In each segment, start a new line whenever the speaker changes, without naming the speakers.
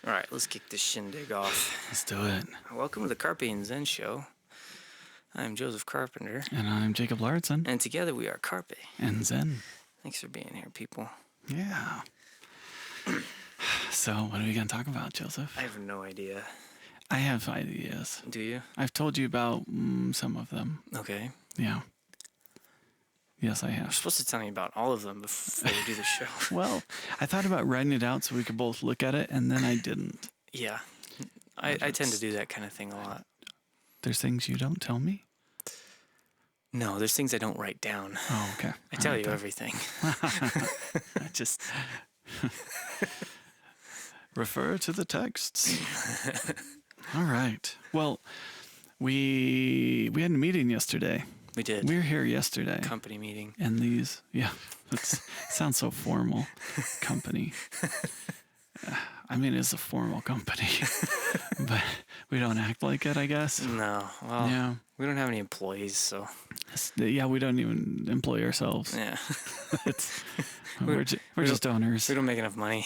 All right, let's kick this shindig off.
Let's do it.
Welcome to the Carpe and Zen Show. I'm Joseph Carpenter.
And I'm Jacob Lauritsen.
And together we are Carpe.
And Zen.
Thanks for being here, people.
Yeah. So, what are we going to talk about, Joseph?
I have no idea.
I have ideas.
Do you?
I've told you about some of them.
Okay.
Yeah. Yes, I
You're
have.
supposed to tell me about all of them before we do the show.
Well, I thought about writing it out so we could both look at it, and then I didn't.
Yeah. I tend to do that kind of thing a lot.
There's things you don't tell me?
No, there's things I don't write down.
Oh, okay.
I tell you everything.
I just refer to the texts. All right. Well, we had a meeting yesterday.
We did.
We were here yesterday.
Company meeting.
And these, yeah, it sounds so formal. Company. I mean, it's a formal company, but we don't act like it, I guess.
No. Well,
Yeah.
we don't have any employees, so.
Yeah, we don't even employ ourselves.
Yeah.
We're just owners.
We don't make enough money.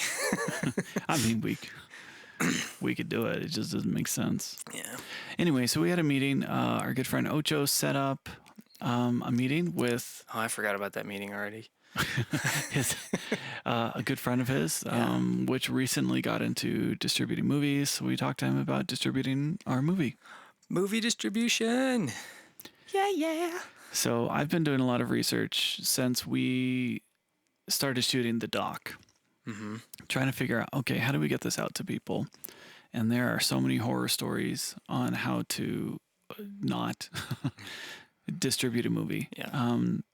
I mean, we could do it. It just doesn't make sense.
Yeah.
Anyway, so we had a meeting. Our good friend Ocho set up a meeting with
Oh, I forgot about that meeting already.
a good friend of his, which recently got into distributing movies. So we talked to him about distributing our movie.
Movie distribution. Yeah.
So I've been doing a lot of research since we started shooting the doc.
Mm-hmm.
Trying to figure out, okay, how do we get this out to people? And there are so many horror stories on how to not distribute a movie.
Yeah.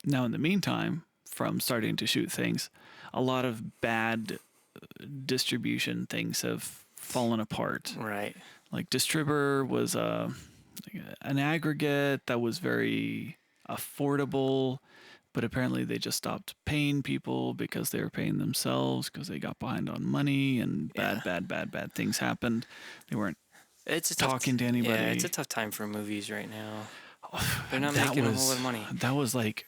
Now, in the meantime, from starting to shoot things, a lot of bad distribution things have fallen apart.
Right.
Like Distributor was an aggregate that was very affordable, but apparently they just stopped paying people because they were paying themselves because they got behind on money and bad things happened. They weren't talking to anybody.
Yeah, it's a tough time for movies right now. They're not making a whole lot of money.
That was like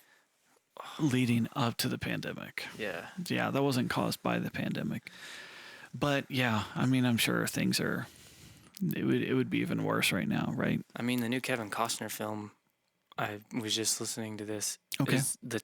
leading up to the pandemic.
Yeah.
Yeah, that wasn't caused by the pandemic. But yeah, I mean, I'm sure things are, it would be even worse right now, right?
I mean, the new Kevin Costner film, I was just listening to this, is the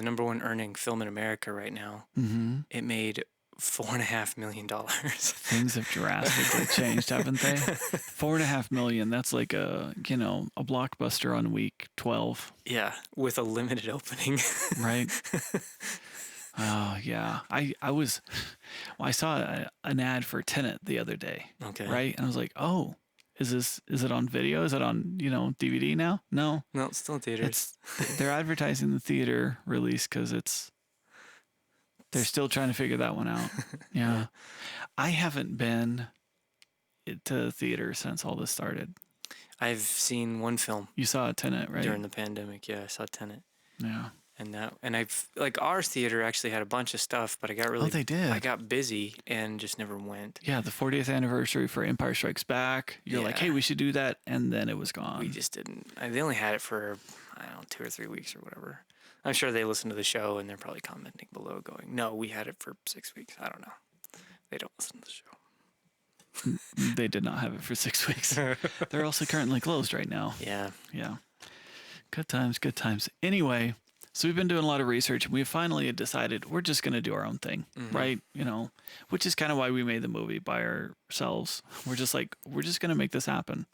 number one earning film in America right now.
Mm-hmm.
It made $4.5 million.
Things have drastically changed, haven't they? $4.5 million. That's like a blockbuster on week 12.
Yeah, with a limited opening.
Right. Oh yeah. I saw an ad for Tenet the other day.
Okay.
Right. And I was like, oh, is it on video? Is it on, DVD now? No.
No, it's still in theaters.
They're advertising the theater release because they're still trying to figure that one out. Yeah. I haven't been to the theater since all this started.
I've seen one film.
You saw Tenet, right?
During the pandemic, yeah, I saw Tenet.
Yeah.
And I've our theater actually had a bunch of stuff, but I got really.
Oh, they did.
I got busy and just never went.
Yeah, the 40th anniversary for Empire Strikes Back. You're like, hey, we should do that, and then it was gone.
We just didn't. They only had it for 2 or 3 weeks or whatever. I'm sure they listen to the show and they're probably commenting below, going, "No, we had it for 6 weeks." I don't know. They don't listen to the show.
They did not have it for 6 weeks. They're also currently closed right now.
Yeah.
Yeah. Good times, good times. Anyway, so we've been doing a lot of research, and we finally had decided we're just going to do our own thing, right? Which is kind of why we made the movie by ourselves. We're just like, we're just going to make this happen.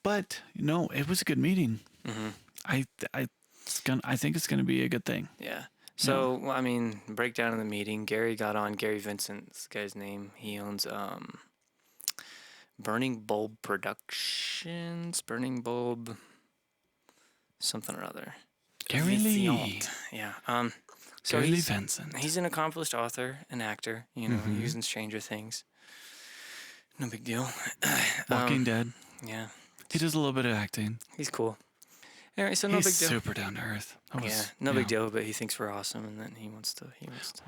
But, it was a good meeting.
Mm-hmm.
I think it's going to be a good thing.
Yeah. So, breakdown of the meeting. Gary got on. Gary Vincent's the guy's name. He owns Burning Bulb Productions. Burning Bulb something or other.
Gary Lee.
Yeah.
So Gary Lee Vincent.
He's an accomplished author and actor. He was in Stranger Things. No big deal.
Walking Dead.
Yeah.
He does a little bit of acting.
He's cool. Anyway, so no big deal.
He's super down to earth.
No big deal, but he thinks we're awesome, and then he wants to.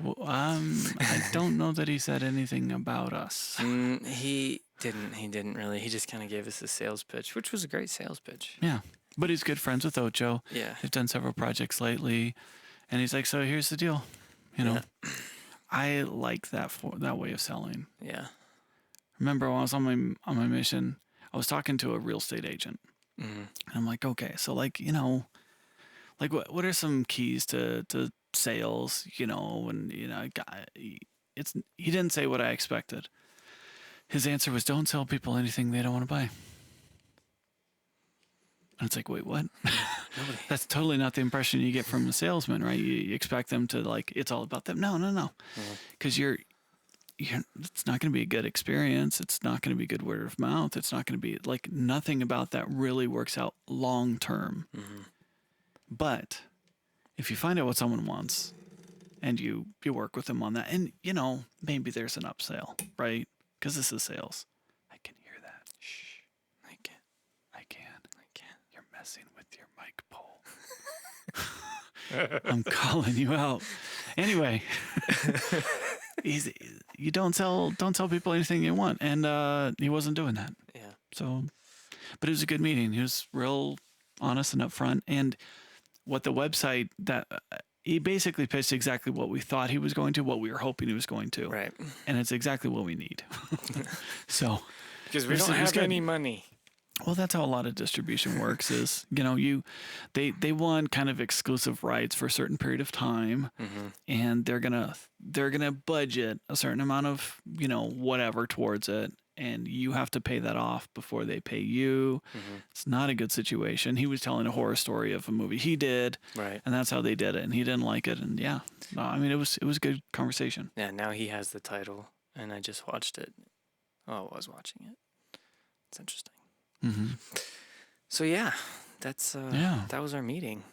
Well, I don't know that he said anything about us.
He didn't really. He just kind of gave us a sales pitch, which was a great sales pitch.
Yeah, but he's good friends with Ocho.
Yeah.
They've done several projects lately, and he's like, so here's the deal, I like that way of selling.
Yeah.
Remember when I was on my mission, I was talking to a real estate agent,
Mm-hmm.
and I'm like, okay, so like like what are some keys to sales? And he didn't say what I expected. His answer was, don't sell people anything they don't want to buy. And it's like, wait, what?
Nobody.
That's totally not the impression you get from a salesman, right? You expect them to like, it's all about them. No.
Mm-hmm.
Because it's not going to be a good experience. It's not going to be good word of mouth. It's not going to be like nothing about that really works out long term.
Mm-hmm.
But if you find out what someone wants and you work with them on that, and maybe there's an upsell, right? Because this is sales. I can hear that.
Shh. I can't.
I can. You're messing with your mic pole. I'm calling you out. Anyway, you don't tell people anything you want, and he wasn't doing that.
Yeah.
So, but it was a good meeting. He was real honest and upfront, and what the website that he basically pitched exactly what we thought he was going to, what we were hoping he was going to,
Right.
and it's exactly what we need. So,
Because we
It was-
don't
it was
have
good.
any money.
well, that's how a lot of distribution works. Is they want kind of exclusive rights for a certain period of time,
Mm-hmm.
and they're gonna budget a certain amount of whatever towards it, and you have to pay that off before they pay you.
Mm-hmm.
It's not a good situation. He was telling a horror story of a movie he did,
Right.
and that's how they did it, and he didn't like it. And yeah, no, I mean it was a good conversation.
Yeah. Now he has the title, and I just watched it. Oh, I was watching it. It's interesting.
Mm-hmm.
So yeah, that's
Yeah.
that was our meeting.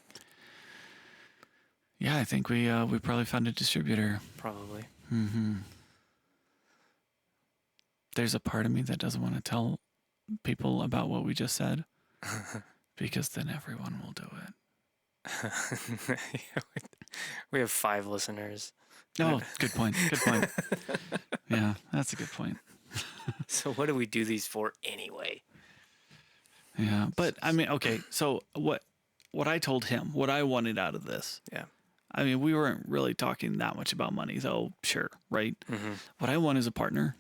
Yeah, I think we probably found a distributor.
Probably.
Mm-hmm. There's a part of me that doesn't want to tell people about what we just said because then everyone will do it.
We have 5 listeners.
Oh, good point. Good point. Yeah, that's a good point.
So what do we do these for anyway?
Yeah, but I mean, okay. So what I told him, what I wanted out of this.
Yeah.
I mean, we weren't really talking that much about money, though. Sure, right?
Mm-hmm.
What I want is a partner,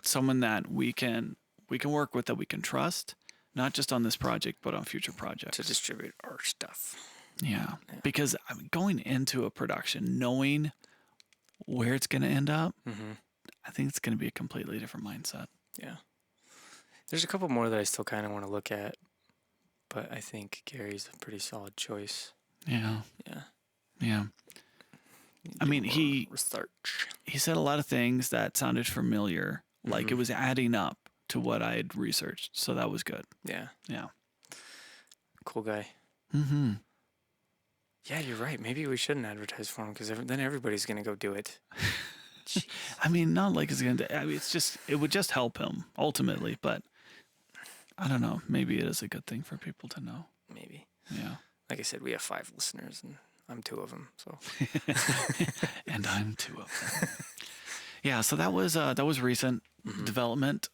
someone that we can work with, that we can trust, not just on this project, but on future projects.
To distribute our stuff.
Yeah, because I mean, going into a production, knowing where it's going to end up,
Mm-hmm.
I think it's going to be a completely different mindset.
Yeah. There's a couple more that I still kind of want to look at, but I think Gary's a pretty solid choice.
Yeah,
Yeah.
yeah.
Need
I
to
mean,
do more
he
research.
said a lot of things that sounded familiar, like
Mhm.
it was adding up to what I had researched. So that was good.
Yeah.
Yeah.
Cool guy.
Mm-hmm.
Yeah, you're right. Maybe we shouldn't advertise for him because then everybody's gonna go do it. Jeez.
I mean, not like it's going to, I mean, it would just help him ultimately, but I don't know. Maybe it is a good thing for people to know.
Maybe.
Yeah.
Like I said, we have 5 listeners, and I'm 2 of them. So
And I'm 2 of them. Yeah. So that was recent
Mhm.
development.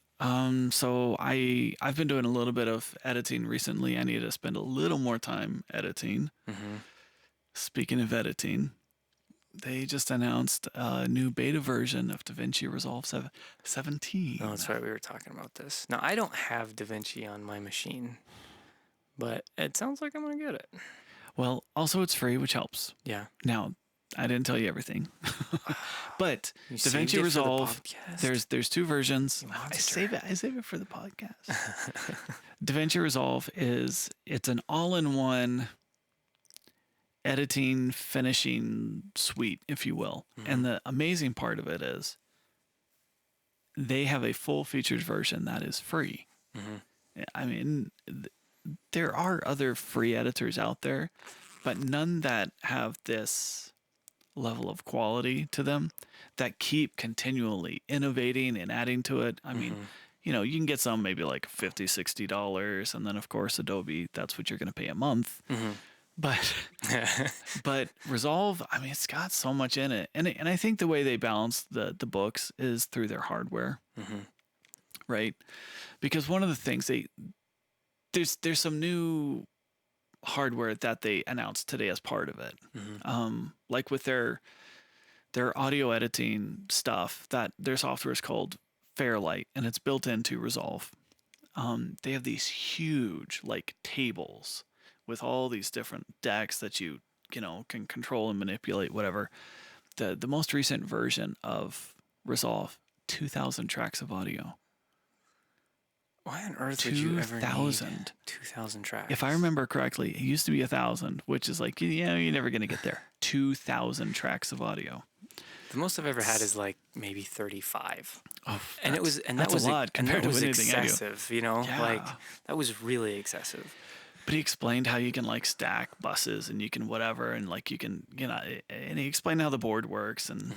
So I've been doing a little bit of editing recently. I need to spend a little more time editing.
Mm-hmm.
Speaking of editing, they just announced a new beta version of DaVinci Resolve 17.
Oh, that's right. We were talking about this. Now I don't have DaVinci on my machine, but it sounds like I'm gonna get it.
Well, also it's free, which helps.
Yeah.
Now, I didn't tell you everything, but
You saved it
DaVinci
for the
Resolve.
podcast?
There's 2 versions.
You
I
monster.
save it for the podcast. DaVinci Resolve it's an all-in-one editing finishing suite, if you will. And the amazing part of it is they have a full-featured version that is free.
Mm-hmm.
I mean, there are other free editors out there, but none that have this level of quality to them that keep continually innovating and adding to it. I mean, you can get some maybe like $50, $60, and then of course Adobe, that's what you're going to pay a month.
Mm-hmm.
But Resolve, I mean, it's got so much in it, and I think the way they balance the books is through their hardware,
Mm-hmm.
right? Because one of the things there's some new hardware that they announced today as part of it,
Mm-hmm.
like with their their audio editing stuff, that their software is called Fairlight, and it's built into Resolve. They have these huge like tables with all these different decks that you can control and manipulate, whatever. The most recent version of Resolve, 2,000 tracks of audio.
Why on earth would you ever need
2,000?
2,000 tracks?
If I remember correctly, it used to be 1,000, which is like, you're never going to get there. 2,000 tracks of audio.
The most I've ever had is like maybe 35.
Oh,
And that was
a lot compared to anything
excessive, you know?
Yeah.
Like that was really excessive.
But he explained how you can like stack buses and you can whatever, and like you can, and he explained how the board works, and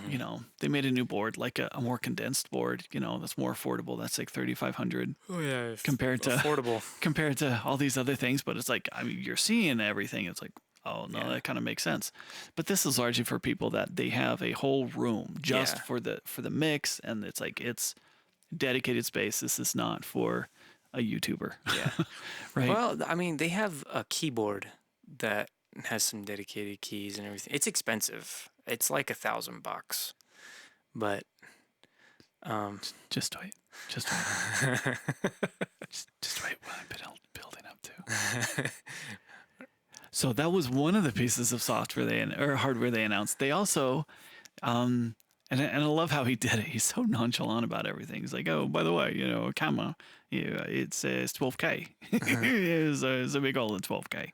they made a new board, like a more condensed board, that's more affordable. That's like 3,500
Oh yeah,
compared to
affordable.
compared to all these other things. But it's like, I mean, you're seeing everything. It's like, oh no, that kind of makes sense. But this is largely for people that they have a whole room just for the mix, and it's like it's dedicated space. This is not for a YouTuber.
Yeah.
Right.
Well, I mean, they have a keyboard that has some dedicated keys and everything. It's expensive. It's like $1,000, but
just wait. Just wait. just wait what I'm building up to. So that was one of the pieces of software or hardware they announced. They also, and I love how he did it. He's so nonchalant about everything. He's like, oh, by the way, camera, it's 12K. It's a big old 12K.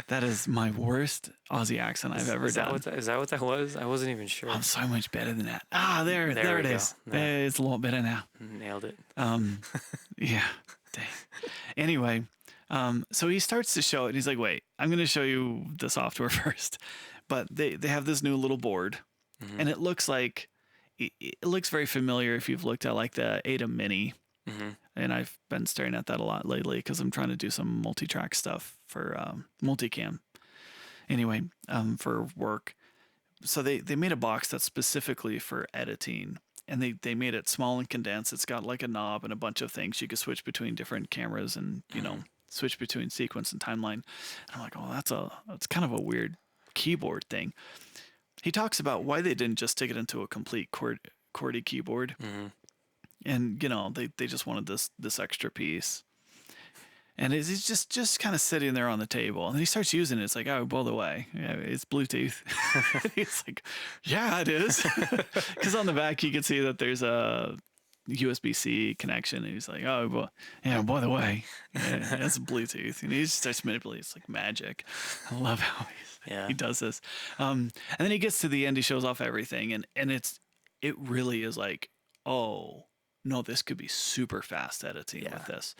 That is my worst Aussie accent I've ever done.
Is that what that was? I wasn't even sure.
I'm so much better than that. There it is.
No.
It's a lot better now.
Nailed it.
Yeah. Dang. Anyway, so he starts to show it. And he's like, wait, I'm going to show you the software first. But they have this new little board. And it looks like it looks very familiar if you've looked at like the Ada Mini. And I've been staring at that a lot lately because I'm trying to do some multi-track stuff for multicam. Anyway, for work. So they made a box that's specifically for editing, and they made it small and condensed. It's got like a knob and a bunch of things you can switch between different cameras, and switch between sequence and timeline. And I'm like, oh, that's kind of a weird keyboard thing. He talks about why they didn't just stick it into a complete QWERTY keyboard. And, they just wanted this extra piece. And it's just kind of sitting there on the table. And then he starts using it. It's like, oh, by the way, it's Bluetooth. He's like, yeah, it is. Because on the back, you can see that there's a USB-C connection. And he's like, oh, by the way, that's Bluetooth. And he just starts manipulating. It's like magic. I love how he does this. And then he gets to the end. He shows off everything. And it really is like, oh, no, this could be super fast editing with this.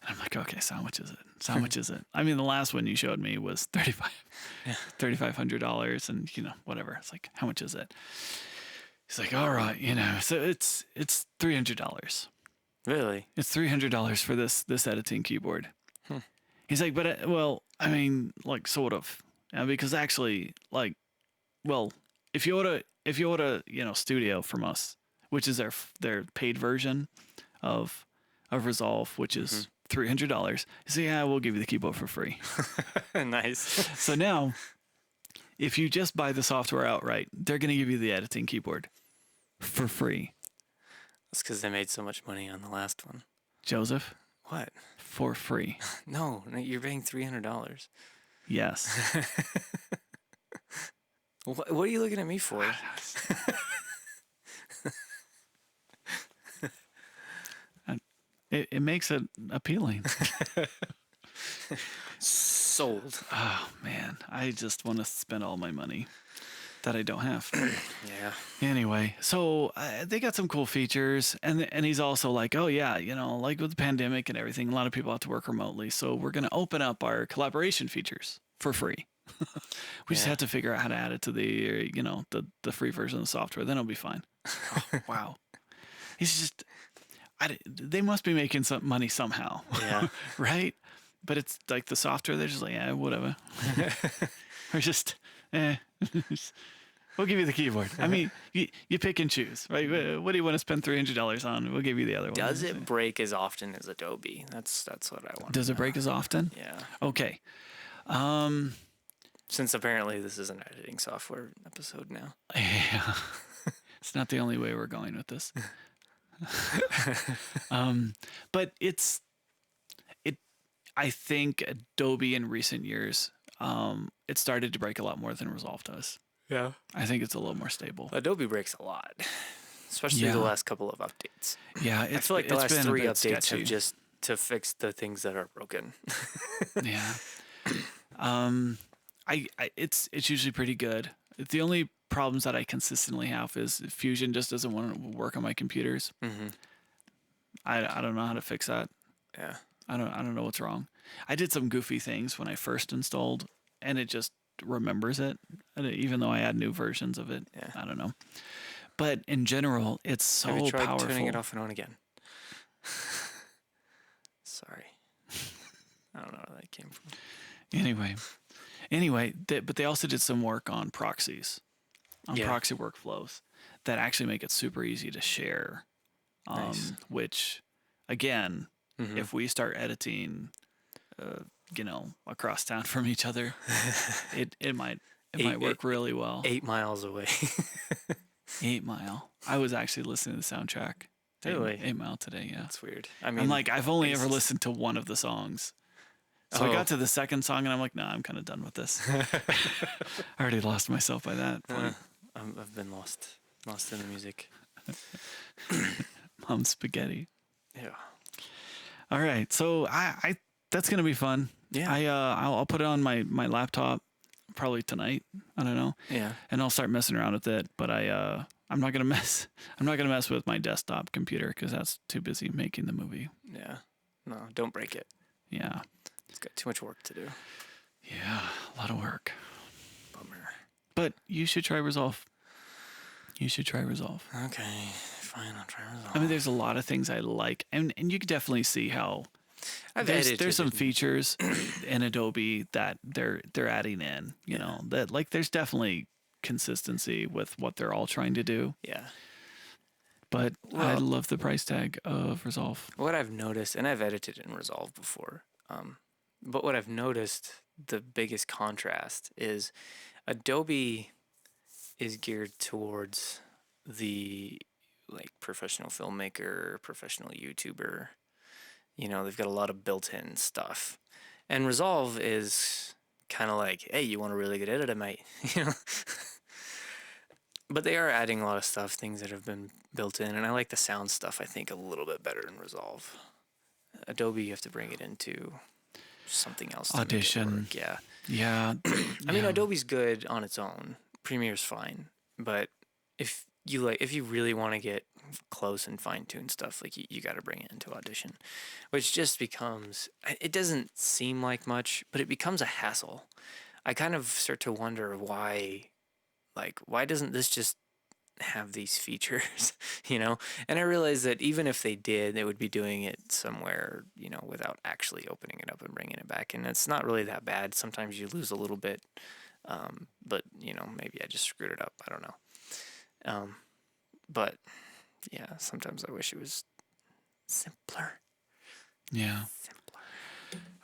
And I'm like, okay, so how much is it? So how much is it? I mean, the last one you showed me was $3,500 and, whatever. It's like, how much is it? He's like, all right, so it's $300.
Really?
It's $300 for this editing keyboard. He's like, but, well, I mean, like, sort of. Because actually, like, well, if you order, Studio from us, which is their paid version of Resolve, which is $300. So yeah, we'll give you the keyboard for free.
Nice.
So now, if you just buy the software outright, they're going to give you the editing keyboard for free.
That's because they made so much money on the last one.
Joseph?
What?
For free.
No, you're paying $300.
Yes.
What are you looking at me for?
It makes it appealing.
Sold.
Oh, man. I just want to spend all my money that I don't have.
Yeah.
Anyway, so they got some cool features. And he's also like, oh, yeah, like with the pandemic and everything, a lot of people have to work remotely. So we're going to open up our collaboration features for free. We just have to figure out how to add it to the, the free version of the software. Then it'll be fine. Oh, wow. He's just... they must be making some money somehow. Yeah. Right? But it's like the software, they're just like, yeah, whatever. Or just, we'll give you the keyboard. I mean, you pick and choose, right? What do you want to spend $300 on? We'll give you the other one.
Does it break as often as Adobe? That's what I want.
Does it break as often?
Yeah.
Okay.
Since apparently this is an editing software episode now.
Yeah. It's not the only way we're going with this. But it. I think Adobe in recent years, it started to break a lot more than Resolve does.
Yeah.
I think it's a little more stable.
Adobe breaks a lot, especially
Yeah.
the last couple of updates.
Yeah,
I feel like the
it's
last
been a
3
bit
updates
sketchy.
have just to fix the things that are broken.
Yeah. It's usually pretty good. The only problems that I consistently have is Fusion just doesn't want to work on my computers.
Mm-hmm.
I don't know how to fix that.
Yeah.
I don't know what's wrong. I did some goofy things when I first installed, and it just remembers it, even though I add new versions of it.
Yeah.
I don't know. But in general, it's so
Have you tried
powerful.
turning it off and on again? Sorry. I don't know where that came from.
Anyway, but they also did some work on proxies, on
Yeah.
proxy workflows that actually make it super easy to share.
Nice.
Which, again,
Mhm.
if we start editing, across town from each other, it might work really well.
8 miles away.
8 Mile. I was actually listening to the soundtrack. to
Really?
8 Mile today, yeah.
That's weird. I mean,
I'm like, I've only ever
it's-
listened to one of the songs. So
Oh.
I got to the second song and I'm like, nah, I'm kind of done with this. I already lost myself by that point.
I've been lost in the music.
Mom spaghetti.
Yeah.
All right. So I that's going to be fun.
Yeah.
I'll put it on my laptop probably tonight. I don't know.
Yeah.
And I'll start messing around with it, but I'm not going to mess with my desktop computer cuz that's too busy making the movie.
Yeah. No, don't break it.
Yeah.
It's got too much work to do.
Yeah, a lot of work.
Bummer.
But you should try Resolve.
Okay. Fine, I'll try Resolve.
I mean, there's a lot of things I like, and you can definitely see how there's some features in Adobe that they're adding in. You know, that like there's definitely consistency with what they're all trying to do.
Yeah.
But I
Well-
love the price tag of Resolve.
What I've noticed, and I've edited in Resolve before, but what I've noticed, the biggest contrast is Adobe is geared towards the like professional filmmaker, professional YouTuber. You know, they've got a lot of built-in stuff. And Resolve is kind of like, hey, you want a really good edit, mate? You know. But they are adding a lot of stuff, things that have been built in, and I like the sound stuff, I think, a little bit better in Resolve. Adobe, you have to bring it into something else. To
Audition.
Make it work. Yeah.
Yeah.
I mean, Adobe's good on its own. Premiere's fine, but if you really want to get close and fine tune stuff, like you got to bring it into Audition, which just becomes. It doesn't seem like much, but it becomes a hassle. I kind of start to wonder why doesn't this just have these features, you know? And I realize that even if they did, they would be doing it somewhere, you know, without actually opening it up and bringing it back. And it's not really that bad. Sometimes you lose a little bit, but, you know, maybe I just screwed it up. I don't know. But, yeah, sometimes I wish it was simpler.
Yeah.
Simpler.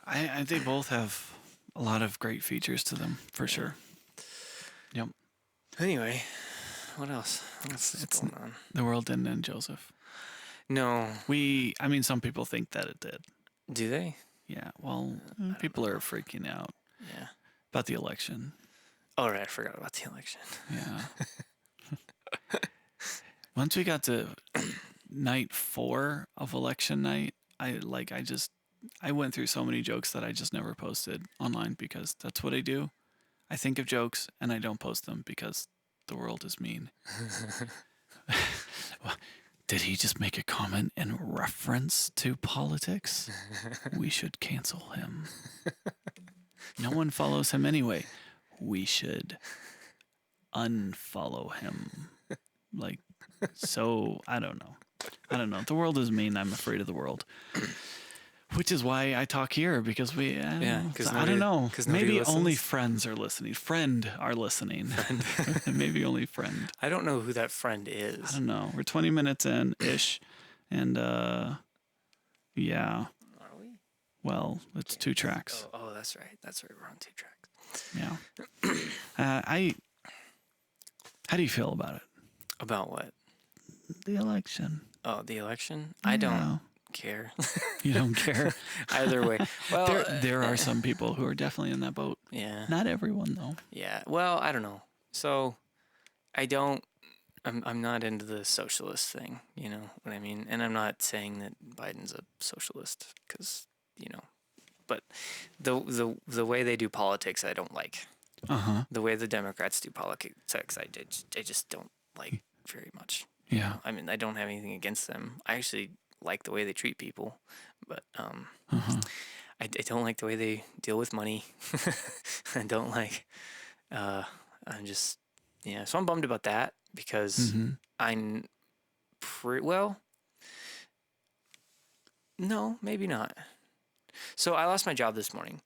I they both have a lot of great features to them, for sure. Yep.
Anyway, what else? What's going on?
The world didn't end, Joseph.
No.
Some people think that it did.
Do they?
Yeah, well, people are freaking out
Yeah.
about the election.
All right, I forgot about the election.
Yeah. Once we got to night 4 of election night, I went through so many jokes that I just never posted online because that's what I do. I think of jokes and I don't post them because the world is mean. Did he just make a comment in reference to politics? We should cancel him. No one follows him anyway. We should unfollow him. Like, so, I don't know. The world is mean. I'm afraid of the world. Which is why I talk here, because I don't know. Maybe only friends are listening. Are listening. Maybe only friend.
I don't know who that friend is.
I don't know. We're 20 minutes in ish, and yeah.
Are we?
Well, it's 2 tracks.
Oh, that's right. That's right. We're on 2 tracks.
Yeah. I. How do you feel about it?
About what?
The election.
Oh, the election? I don't
Yeah.
care.
You don't care.
Either way. Well,
There are some people who are definitely in that boat.
yeah.
Not everyone though.
Yeah. Well, I don't know. So I don't. I'm not into the socialist thing. You know what I mean? And I'm not saying that Biden's a socialist because but the way they do politics, I don't like.
Uh-huh.
The way the Democrats do politics, I just don't like very much.
Yeah.
I mean, I don't have anything against them. I actually like the way they treat people, but
Uh-huh.
I don't like the way they deal with money. I don't like. I'm just yeah. So I'm bummed about that because
Mm-hmm.
I'm well. No, maybe not. So I lost my job this morning,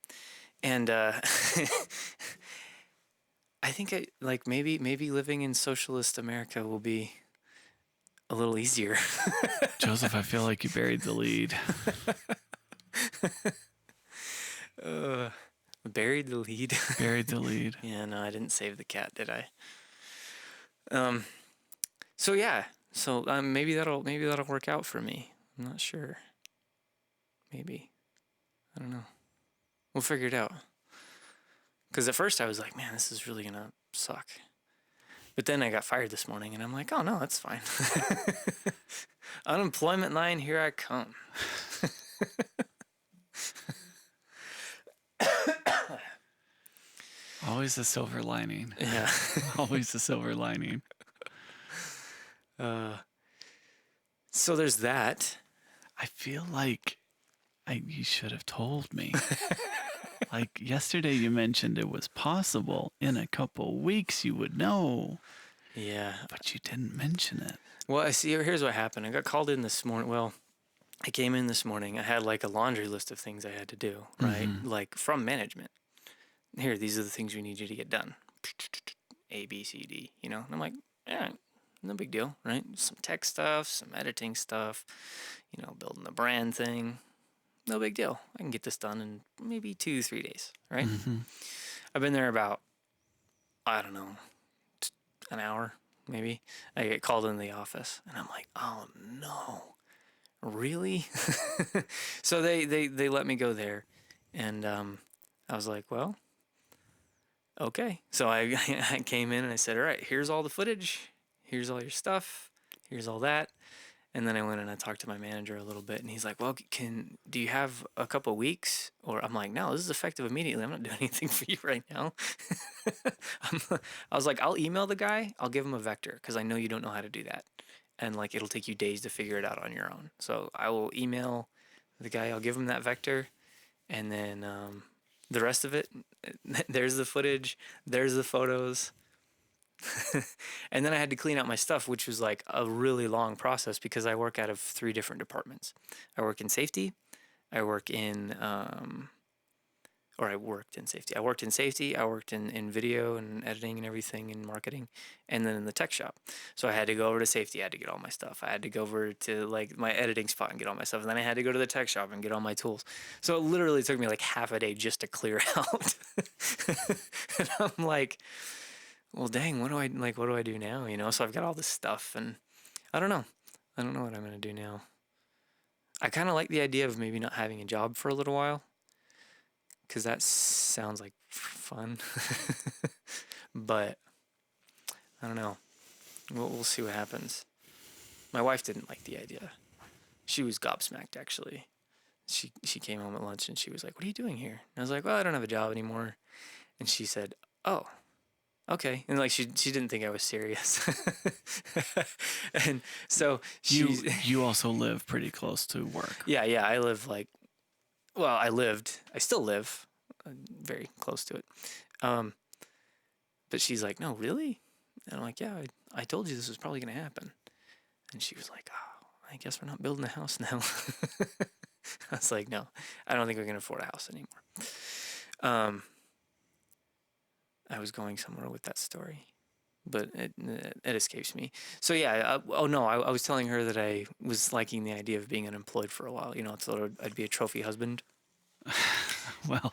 and I think maybe living in socialist America will be a little easier.
Joseph, I feel like you buried the lead.
Buried the lead.
Buried the lead.
Yeah, no, I didn't save the cat, did I? So yeah, so maybe that'll work out for me. I'm not sure. Maybe. I don't know. We'll figure it out. Because at first I was like, man, this is really gonna suck. But then I got fired this morning, and I'm like, oh no, that's fine. Unemployment line, here I come.
Always a silver lining.
Yeah.
Always a silver lining.
So there's that.
I feel like you should have told me. Like yesterday you mentioned it was possible in a couple weeks you would know,
Yeah.
but you didn't mention it.
Well, I see. Here's what happened. I got called in this morning. Well, I came in this morning. I had like a laundry list of things I had to do, right? Like from management. Here, these are the things we need you to get done. A, B, C, D, And I'm like, yeah, no big deal, right? Some tech stuff, some editing stuff, building the brand thing. No big deal. I can get this done in maybe 2-3 days, right? I've been there about, I don't know, an hour, maybe. I get called in the office, and I'm like, oh no, really? So they let me go there, and I was like, well, okay. So I came in and I said, all right, here's all the footage, here's all your stuff, here's all that. And then I went and I talked to my manager a little bit, and he's like, well, do you have a couple weeks? Or I'm like, no, this is effective immediately. I'm not doing anything for you right now. I was like, I'll email the guy. I'll give him a vector because I know you don't know how to do that. And like, it'll take you days to figure it out on your own. So I will email the guy. I'll give him that vector. And then the rest of it, there's the footage. There's the photos. And then I had to clean out my stuff, which was like a really long process because I work out of 3 different departments. I work in safety. I work in, I worked in safety. I worked in safety. I worked in video and editing and everything and marketing, and then in the tech shop. So I had to go over to safety. I had to get all my stuff. I had to go over to like my editing spot and get all my stuff. And then I had to go to the tech shop and get all my tools. So it literally took me like half a day just to clear out. And I'm like, well, dang, what do I do now? So I've got all this stuff, and I don't know what I'm going to do now. I kind of like the idea of maybe not having a job for a little while, because that sounds like fun. But I don't know. We'll see what happens. My wife didn't like the idea. She was gobsmacked, actually. She came home at lunch, and she was like, what are you doing here? And I was like, well, I don't have a job anymore. And she said, oh, okay. And like she didn't think I was serious. And so
you also live pretty close to work.
Yeah, I live I still live very close to it. But she's like, no, really? And I'm like, yeah, I told you this was probably going to happen. And she was like, oh, I guess we're not building a house now. I was like, no, I don't think we can afford a house anymore. I was going somewhere with that story, but it escapes me. So yeah, I was telling her that I was liking the idea of being unemployed for a while. So I'd be a trophy husband.
Well,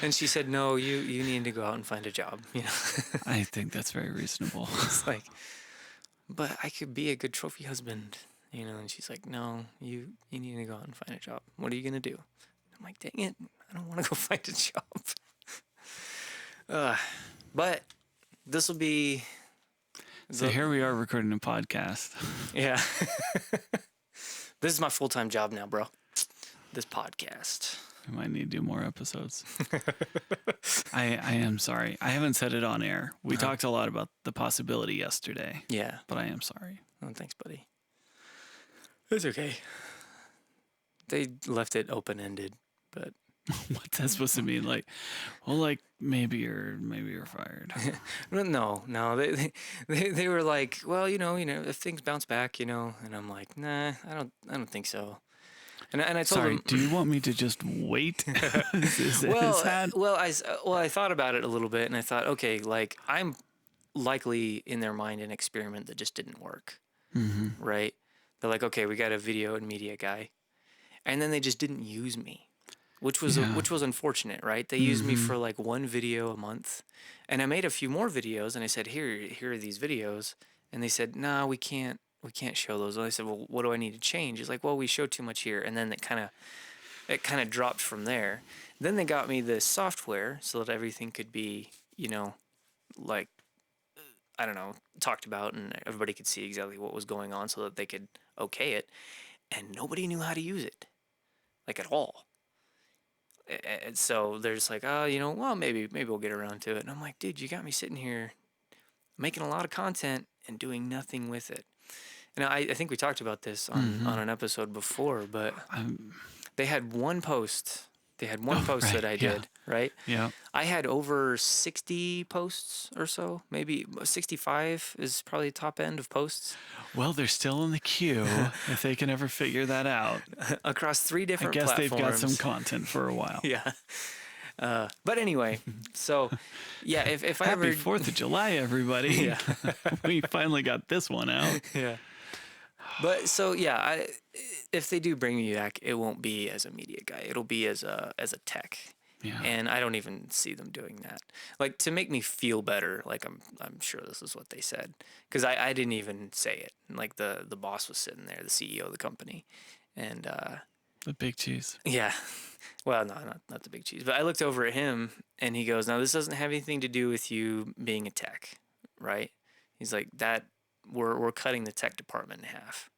And she said, no, you need to go out and find a job. You know,
I think that's very reasonable.
it's like, but I could be a good trophy husband, you know. And she's like, no, you need to go out and find a job. What are you gonna do? I'm like, dang it, I don't want to go find a job. But this will be.
So here we are recording a podcast.
Yeah. This is my full-time job now, bro. This podcast.
We might need to do more episodes. I am sorry. I haven't said it on air. We talked a lot about the possibility yesterday.
Yeah.
But I am sorry.
Oh, thanks, buddy. It's okay. They left it open-ended, but
What's that supposed to mean? Like, well, like maybe you're fired.
no. They were like, well, you know, if things bounce back, you know, and I'm like, nah, I don't think so. And I told
Sorry,
them,
do you want me to just wait? Is that?
I thought about it a little bit, and I thought, okay, like I'm likely in their mind an experiment that just didn't work, right? They're like, okay, we got a video and media guy, and then they just didn't use me. Which was unfortunate, right? They used me for like one video a month, and I made a few more videos, and I said, here are these videos, and they said, nah, we can't show those. And I said, well, what do I need to change? It's like, well, we show too much here, and then it kind of dropped from there. Then they got me this software so that everything could be, you know, like, I don't know, talked about, and everybody could see exactly what was going on, so that they could okay it, and nobody knew how to use it, like at all. And so they're just like, oh, you know, well, maybe we'll get around to it. And I'm like, dude, you got me sitting here making a lot of content and doing nothing with it. And I think we talked about this on an episode before, but they had one post. They had one post that I did, right?
Yeah.
I had over 60 posts or so, maybe 65 is probably the top end of posts.
Well, they're still in the queue if they can ever figure that out.
Across 3 different
I guess
platforms.
they've got some content for a while.
Yeah. But anyway, so yeah, if I
Happy
ever
4th of July, everybody.
Yeah.
We finally got this one out.
Yeah. But so yeah, if they do bring me back, it won't be as a media guy. It'll be as a tech.
Yeah.
And I don't even see them doing that. Like, to make me feel better, like I'm sure this is what they said, because I didn't even say it. Like the boss was sitting there, the CEO of the company, and
The big cheese.
yeah. Well, no, not the big cheese. But I looked over at him, and he goes, now, this doesn't have anything to do with you being a tech, right? He's like, that we're cutting the tech department in half.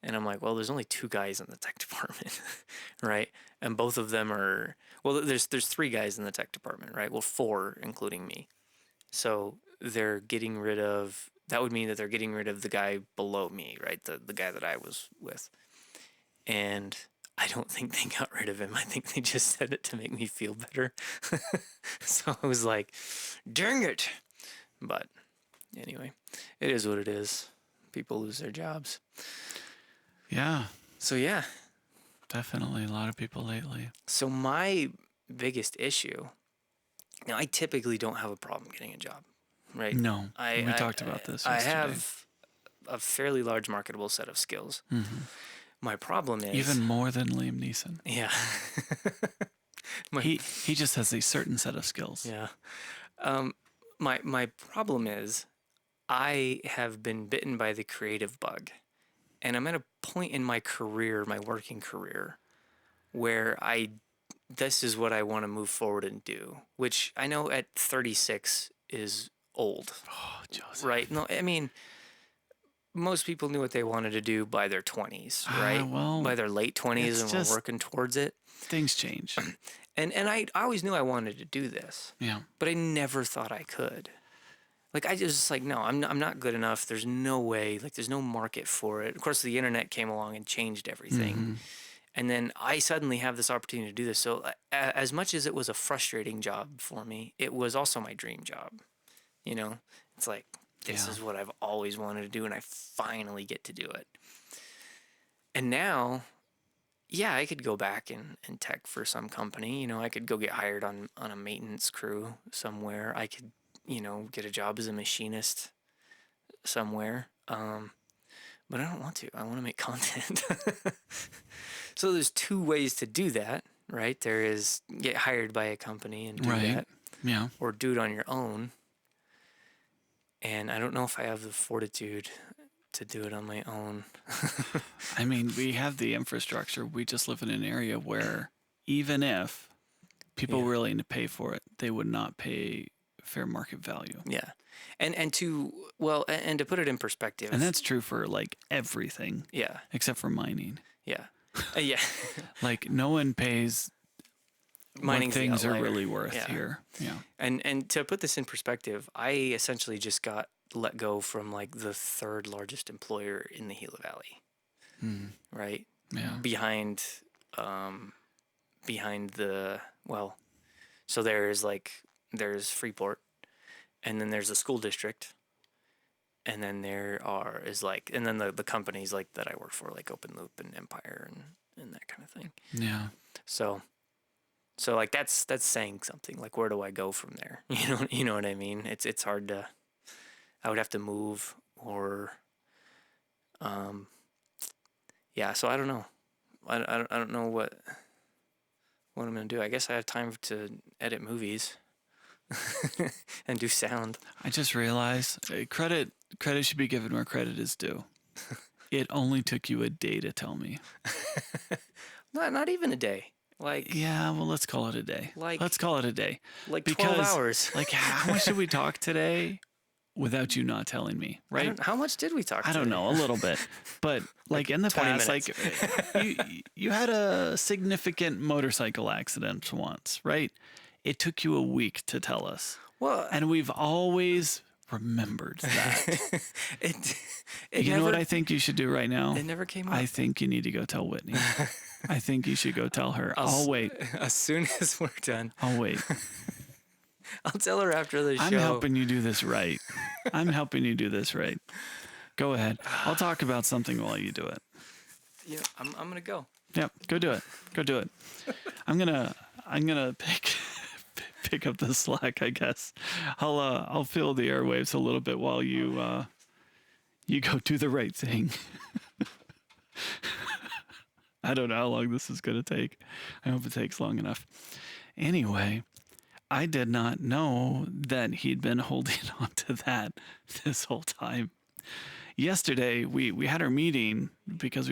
And I'm like, well, there's only 2 guys in the tech department, right? And both of them are, well, there's 3 guys in the tech department, right? Well, 4, including me. So they're getting rid of, that would mean that they're getting rid of the guy below me, right? The guy that I was with. And I don't think they got rid of him. I think they just said it to make me feel better. So I was like, dang it. But anyway, it is what it is. People lose their jobs.
Yeah,
So yeah.
definitely. A lot of people lately.
So my biggest issue, now I typically don't have a problem getting a job, right?
No, we talked about this
I
yesterday.
have a fairly large marketable set of skills. My problem is
Even more than Liam Neeson.
yeah.
He just has a certain set of skills.
Yeah. My problem is I have been bitten by the creative bug. And I'm at a point in my career, my working career, where this is what I want to move forward and do, which I know at 36 is old.
Oh, Joseph.
Right? No, I mean, most people knew what they wanted to do by their 20s, right?
Well,
by their late 20s, and
just-
were working towards it.
Things change.
And I always knew I wanted to do this,
Yeah.
but I never thought I could. Like, I just like, no, I'm not good enough. There's no way. Like, there's no market for it. Of course, the internet came along and changed everything. And then I suddenly have this opportunity to do this. So as much as it was a frustrating job for me, it was also my dream job. You know, it's like, this is what I've always wanted to do, and I finally get to do it. And now, yeah, I could go back and tech for some company. You know, I could go get hired on a maintenance crew somewhere. I could, you know, get a job as a machinist somewhere. But I don't want to. I want to make content. So there's 2 ways to do that. right? There is get hired by a company and do
Right.
that,
Yeah.
or do it on your own. And I don't know if I have the fortitude to do it on my own.
I mean, we have the infrastructure. We just live in an area where even if people
Yeah.
were willing to pay for it, they would not pay fair market value.
Yeah. And to put it in perspective.
And that's true for like everything
Yeah.
except for mining.
Yeah. Yeah.
Like no one pays
Mining's
what
the
things are
outlier.
really worth
Yeah.
here. Yeah.
And to put this in perspective, I essentially just got let go from like the third largest employer in the Gila Valley, right?
Yeah.
Behind the so there's Freeport, and then there's the school district, and then and then the companies like that I work for, like Open Loop and Empire and that kind of thing.
Yeah.
So like that's saying something. Like, where do I go from there? You know what I mean? It's hard to. I would have to move or, yeah. So I don't know. I don't know what I'm gonna do. I guess I have time to edit movies and do sound.
I just realized credit should be given where credit is due. It only took you a day to tell me.
Not even a day. Like,
Yeah, well, let's call it a day. Let's call it a day.
like 12 hours.
Like, how much did we talk today without you not telling me, right?
How much did we talk?
I don't
today?
know, a little bit. But like in the
20
past,
minutes.
like you had a significant motorcycle accident once, right? It took you a week to tell us.
Well,
And we've always remembered that.
it
You
never,
know what I think you should do right now?
it never came up.
I think you need to go tell Whitney. I think you should go tell her. I'll wait.
As soon as we're done,
I'll wait.
I'll tell her after the show.
I'm helping you do this right. I'm helping you do this right. Go ahead. I'll talk about something while you do it.
Yeah, I'm gonna go.
Yep, go do it. Go do it. I'm gonna pick up the slack, I guess. I'll fill the airwaves a little bit while you go do the right thing. I don't know how long this is gonna take. I hope it takes long enough. Anyway, I did not know that he'd been holding on to that this whole time. Yesterday, we had our meeting because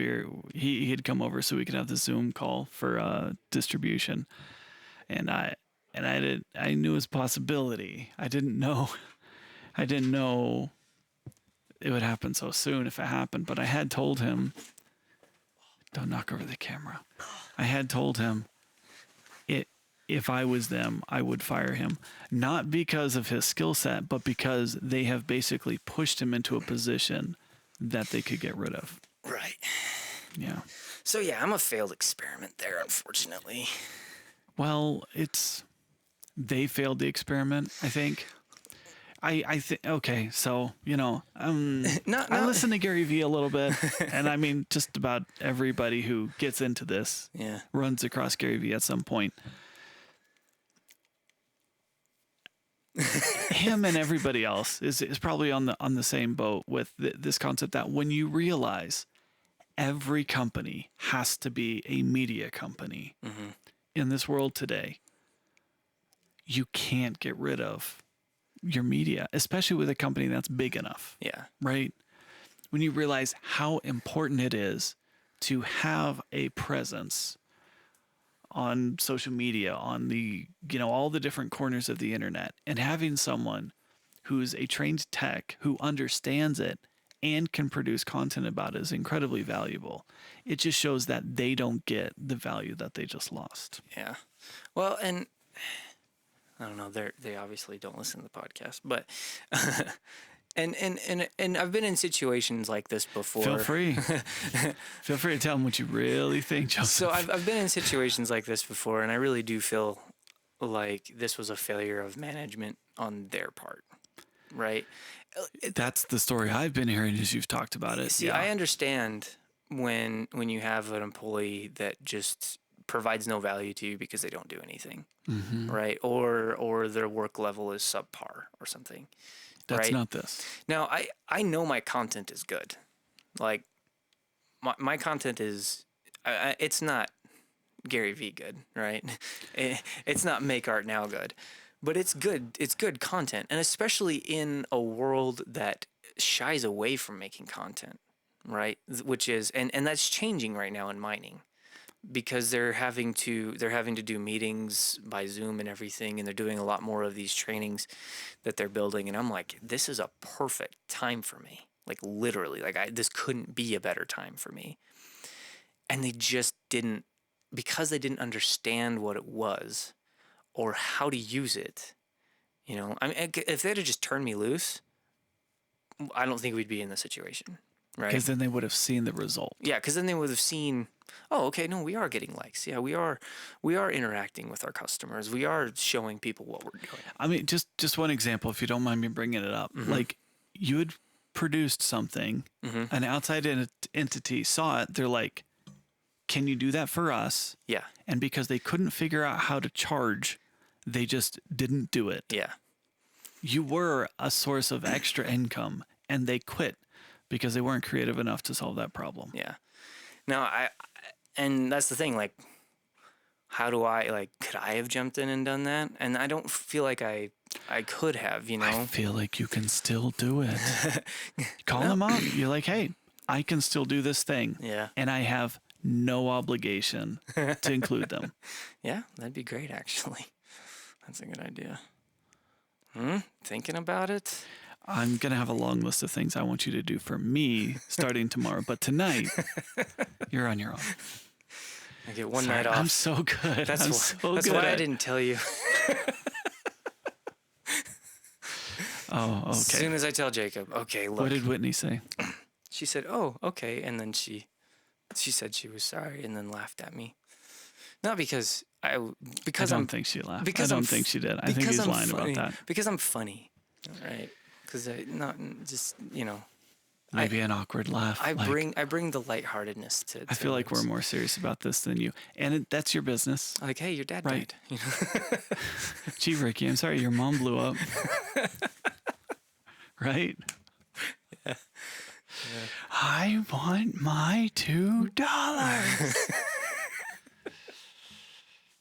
he had come over so we could have the Zoom call for distribution, and I knew his possibility. I didn't know it would happen so soon if it happened, but I had told him, don't knock over the camera. I had told him if I was them, I would fire him. Not because of his skill set, but because they have basically pushed him into a position that they could get rid of.
Right.
Yeah.
So yeah, I'm a failed experiment there, unfortunately.
Well, they failed the experiment, I think. I think, okay, so, I listen to Gary Vee a little bit, and I mean, just about everybody who gets into this runs across Gary Vee at some point. Him and everybody else is probably on the same boat with this concept that when you realize every company has to be a media company in this world today, you can't get rid of your media, especially with a company that's big enough.
Yeah.
Right? When you realize how important it is to have a presence on social media, on the, all the different corners of the internet, and having someone who's a trained tech who understands it and can produce content about it is incredibly valuable. It just shows that they don't get the value that they just lost.
Yeah. Well, and I don't know, they obviously don't listen to the podcast, but and I've been in situations like this before.
Feel free. Feel free to tell them what you really think, Joseph.
So I've been in situations like this before, and I really do feel like this was a failure of management on their part, right?
That's the story I've been hearing as you've talked about it.
See, I understand when you have an employee that just provides no value to you because they don't do anything, right? Or their work level is subpar or something.
That's
right?
not this.
Now, I know my content is good. Like, my content is, it's not Gary Vee good, right? It's not make art now good, but it's good. It's good content, and especially in a world that shies away from making content, right? Which is and that's changing right now in mining because they're having to do meetings by Zoom and everything, and they're doing a lot more of these trainings that they're building, and I'm like, this is a perfect time for me. Like literally, this couldn't be a better time for me. And they just didn't, because they didn't understand what it was or how to use it. I mean, if they'd have just turned me loose, I don't think we'd be in this situation, right?
Because then they would have seen the result.
Yeah, because then they would have seen, oh, okay, no, we are getting likes. Yeah, we are interacting with our customers. We are showing people what we're doing.
I mean, just one example, if you don't mind me bringing it up. Like, you had produced something, an outside entity saw it. They're like, can you do that for us?
Yeah,
And because they couldn't figure out how to charge, they just didn't do it.
yeah,
You were a source of extra income, and they quit because they weren't creative enough to solve that problem.
yeah. Now, and that's the thing, like, how do could I have jumped in and done that? And I don't feel like I could have,
I feel like you can still do it. Call them up. You're like, hey, I can still do this thing.
Yeah.
And I have no obligation to include them.
Yeah, that'd be great, actually. That's a good idea. Thinking about it?
I'm going to have a long list of things I want you to do for me starting tomorrow. But tonight, you're on your own.
I get one
Sorry,
night off.
I'm so good.
That's
good.
why I didn't tell you.
Oh, okay.
As soon as I tell Jacob, okay, look.
What did Whitney say?
She said, oh, okay. And then she said she was sorry and then laughed at me. Not because
I don't think she laughed. I don't think she did. I think he's lying
funny,
about that.
Because I'm funny, right? Because
Maybe an awkward laugh.
I bring the lightheartedness to
I feel like we're more serious about this than you. And that's your business.
like, hey, your dad
Right.
died.
Gee, Ricky, I'm sorry your mom blew up. Right?
Yeah.
I want my $2.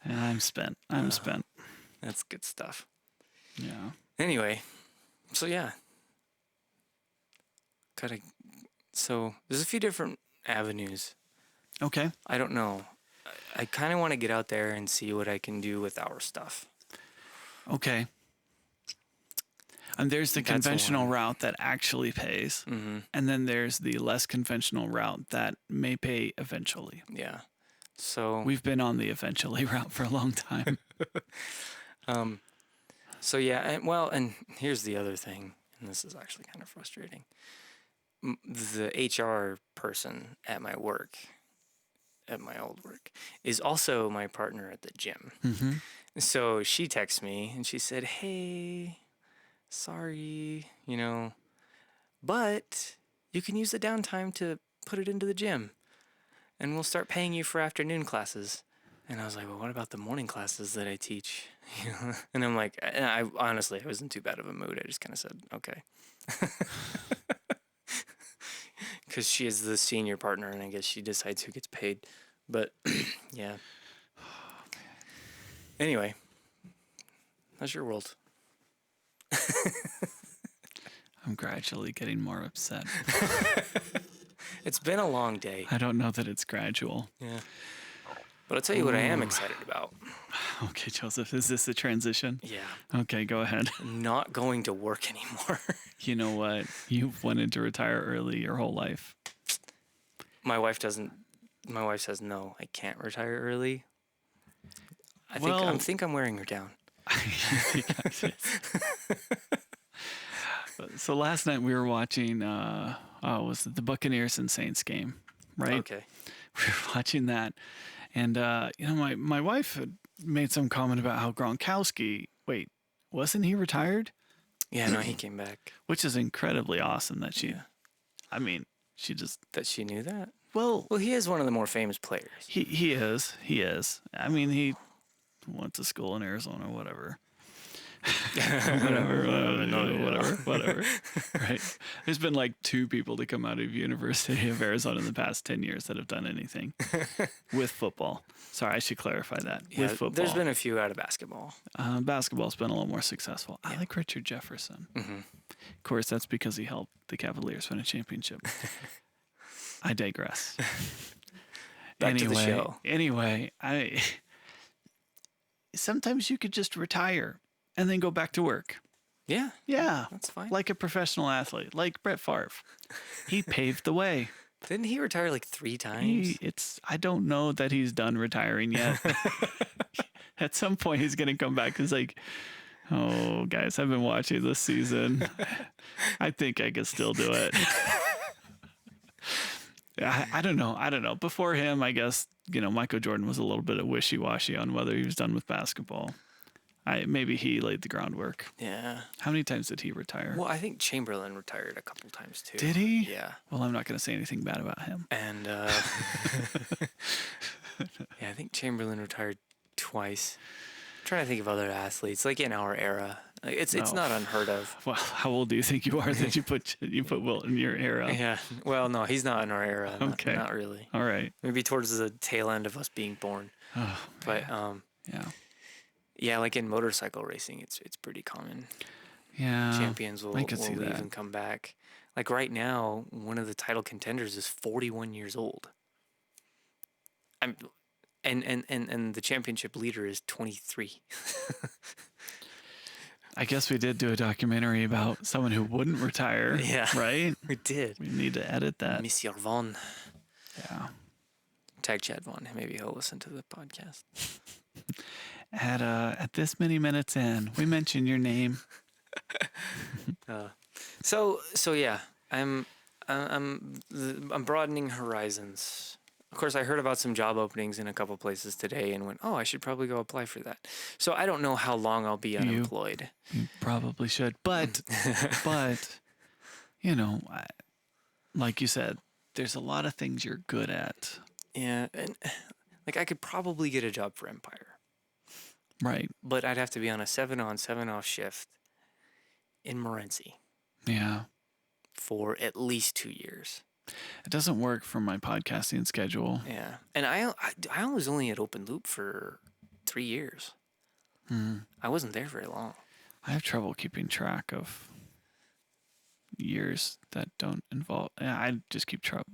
And I'm spent. I'm spent.
That's good stuff.
Yeah.
Anyway, so yeah. So there's a few different avenues.
Okay.
I don't know. I kind of want to get out there and see what I can do with our stuff.
Okay. And there's the
That's
conventional
one.
route that actually pays.
Mm-hmm.
And then there's the less conventional route that may pay eventually.
Yeah. So
We've been on the eventually route for a long time.
So yeah, and here's the other thing, and this is actually kind of frustrating. The HR person at my work, at my old work, is also my partner at the gym.
Mm-hmm.
So she texts me and she said, "Hey, sorry, but you can use the downtime to put it into the gym, and we'll start paying you for afternoon classes." And I was like, well, what about the morning classes that I teach? And I'm like, and I honestly, I was in too bad of a mood. I just kind of said, okay. Because she is the senior partner, and I guess she decides who gets paid. But, yeah. Anyway, how's your world?
I'm gradually getting more upset.
It's been a long day.
I don't know that it's gradual.
Yeah. But I'll tell you what I am excited about.
Okay, Joseph, is this a transition?
Yeah.
Okay, go ahead.
Not going to work anymore.
You know what? You've wanted to retire early your whole life.
My wife says no, I can't retire early. I think I'm wearing her down.
So last night we were watching was it the Buccaneers and Saints game, right?
Okay.
We were watching that. And my wife had made some comment about how Gronkowski, wasn't he retired?
Yeah, no, he came back.
Which is incredibly awesome that she
That she knew that?
Well,
he is one of the more famous players.
He is. I mean, he went to school in Arizona or whatever. whatever. Right. There's been like 2 people to come out of University of Arizona in the past 10 years that have done anything with football. Sorry, I should clarify that.
Yeah,
with football.
there's been a few out of basketball.
Basketball's been a little more successful. I like Richard Jefferson. Of course, that's because he helped the Cavaliers win a championship. I digress.
Back to the show.
Anyway, sometimes you could just retire and then go back to work.
Yeah.
Yeah.
That's fine.
Like a professional athlete, like Brett Favre. He paved the way.
Didn't he retire like 3 times?
I don't know that he's done retiring yet. At some point, he's going to come back. He's like, oh, guys, I've been watching this season. I think I can still do it. I don't know. Before him, I guess, Michael Jordan was a little bit of wishy-washy on whether he was done with basketball. Maybe he laid the groundwork.
Yeah.
How many times did he retire?
Well, I think Chamberlain retired a couple times too.
Did he?
Yeah.
Well, I'm not going to say anything bad about him.
And yeah, I think Chamberlain retired twice. I'm trying to think of other athletes like in our era. It's not unheard of.
Well, how old do you think you are that you put Wilt in your era?
Yeah. Well, no, he's not in our era.
Okay.
Not really.
All right.
Maybe towards the tail end of us being born.
Oh,
but
yeah.
Yeah, like in motorcycle racing, it's pretty common.
Yeah.
Champions will
leave
and come back. Like right now, one of the title contenders is 41 years old. And the championship leader is 23.
I guess we did do a documentary about someone who wouldn't retire.
Yeah.
Right?
We did.
We need to edit that.
Monsieur Vaughn.
Yeah.
Tag Chad Vaughn. Maybe he'll listen to the podcast.
At this many minutes in, we mentioned your name.
So yeah, I'm broadening horizons. Of course, I heard about some job openings in a couple places today and went, oh, I should probably go apply for that. So I don't know how long I'll be unemployed.
You probably should, but like you said, there's a lot of things you're good at.
Yeah, and like I could probably get a job for Empire.
Right.
But I'd have to be on a 7-on, 7-off shift in Morenci.
Yeah.
For at least 2 years.
It doesn't work for my podcasting schedule.
Yeah. And I was only at Open Loop for 3 years. I wasn't there very long.
I have trouble keeping track of years that don't involve. I just keep track.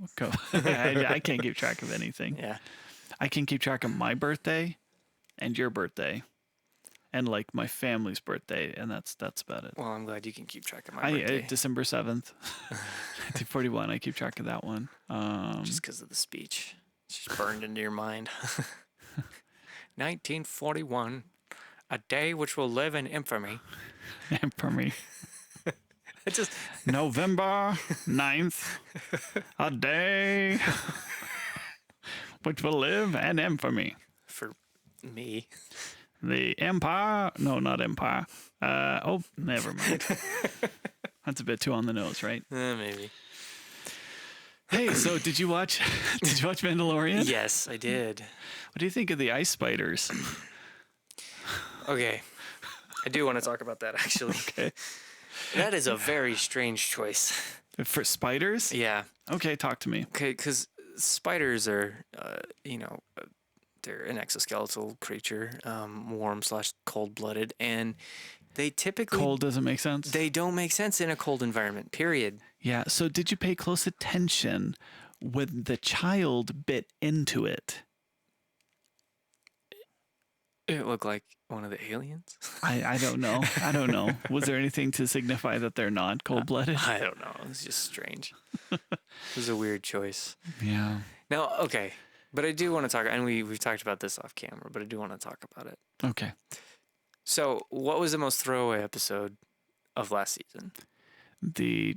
I can't keep track of anything.
Yeah.
I can keep track of my birthday and your birthday. And like my family's birthday, and that's about it.
Well, I'm glad you can keep track of my birthday.
December 7th, 1941. I keep track of that one.
Just because of the speech. It's just burned into your mind. 1941, a day which will live in infamy.
Infamy.
It's just
November 9th, a day which will live in infamy.
For me.
The Empire? No, not Empire. Never mind. That's a bit too on the nose, right?
Maybe.
Hey, so did you watch Mandalorian?
Yes, I did.
What do you think of the ice spiders?
Okay. I do want to talk about that, actually.
Okay.
That is a very strange choice.
For spiders?
Yeah.
Okay, talk to me.
Okay, because spiders are, they're an exoskeletal creature, warm/cold-blooded, and they typically...
Cold doesn't make sense?
They don't make sense in a cold environment, period.
Yeah, so did you pay close attention when the child bit into it?
It looked like one of the aliens.
I don't know. I don't know. Was there anything to signify that they're not cold-blooded?
I don't know. It was just strange. It was a weird choice.
Yeah.
Now, okay. But I do want to talk, and we've talked about this off camera, but I do want to talk about it.
Okay.
So, what was the most throwaway episode of last season?
The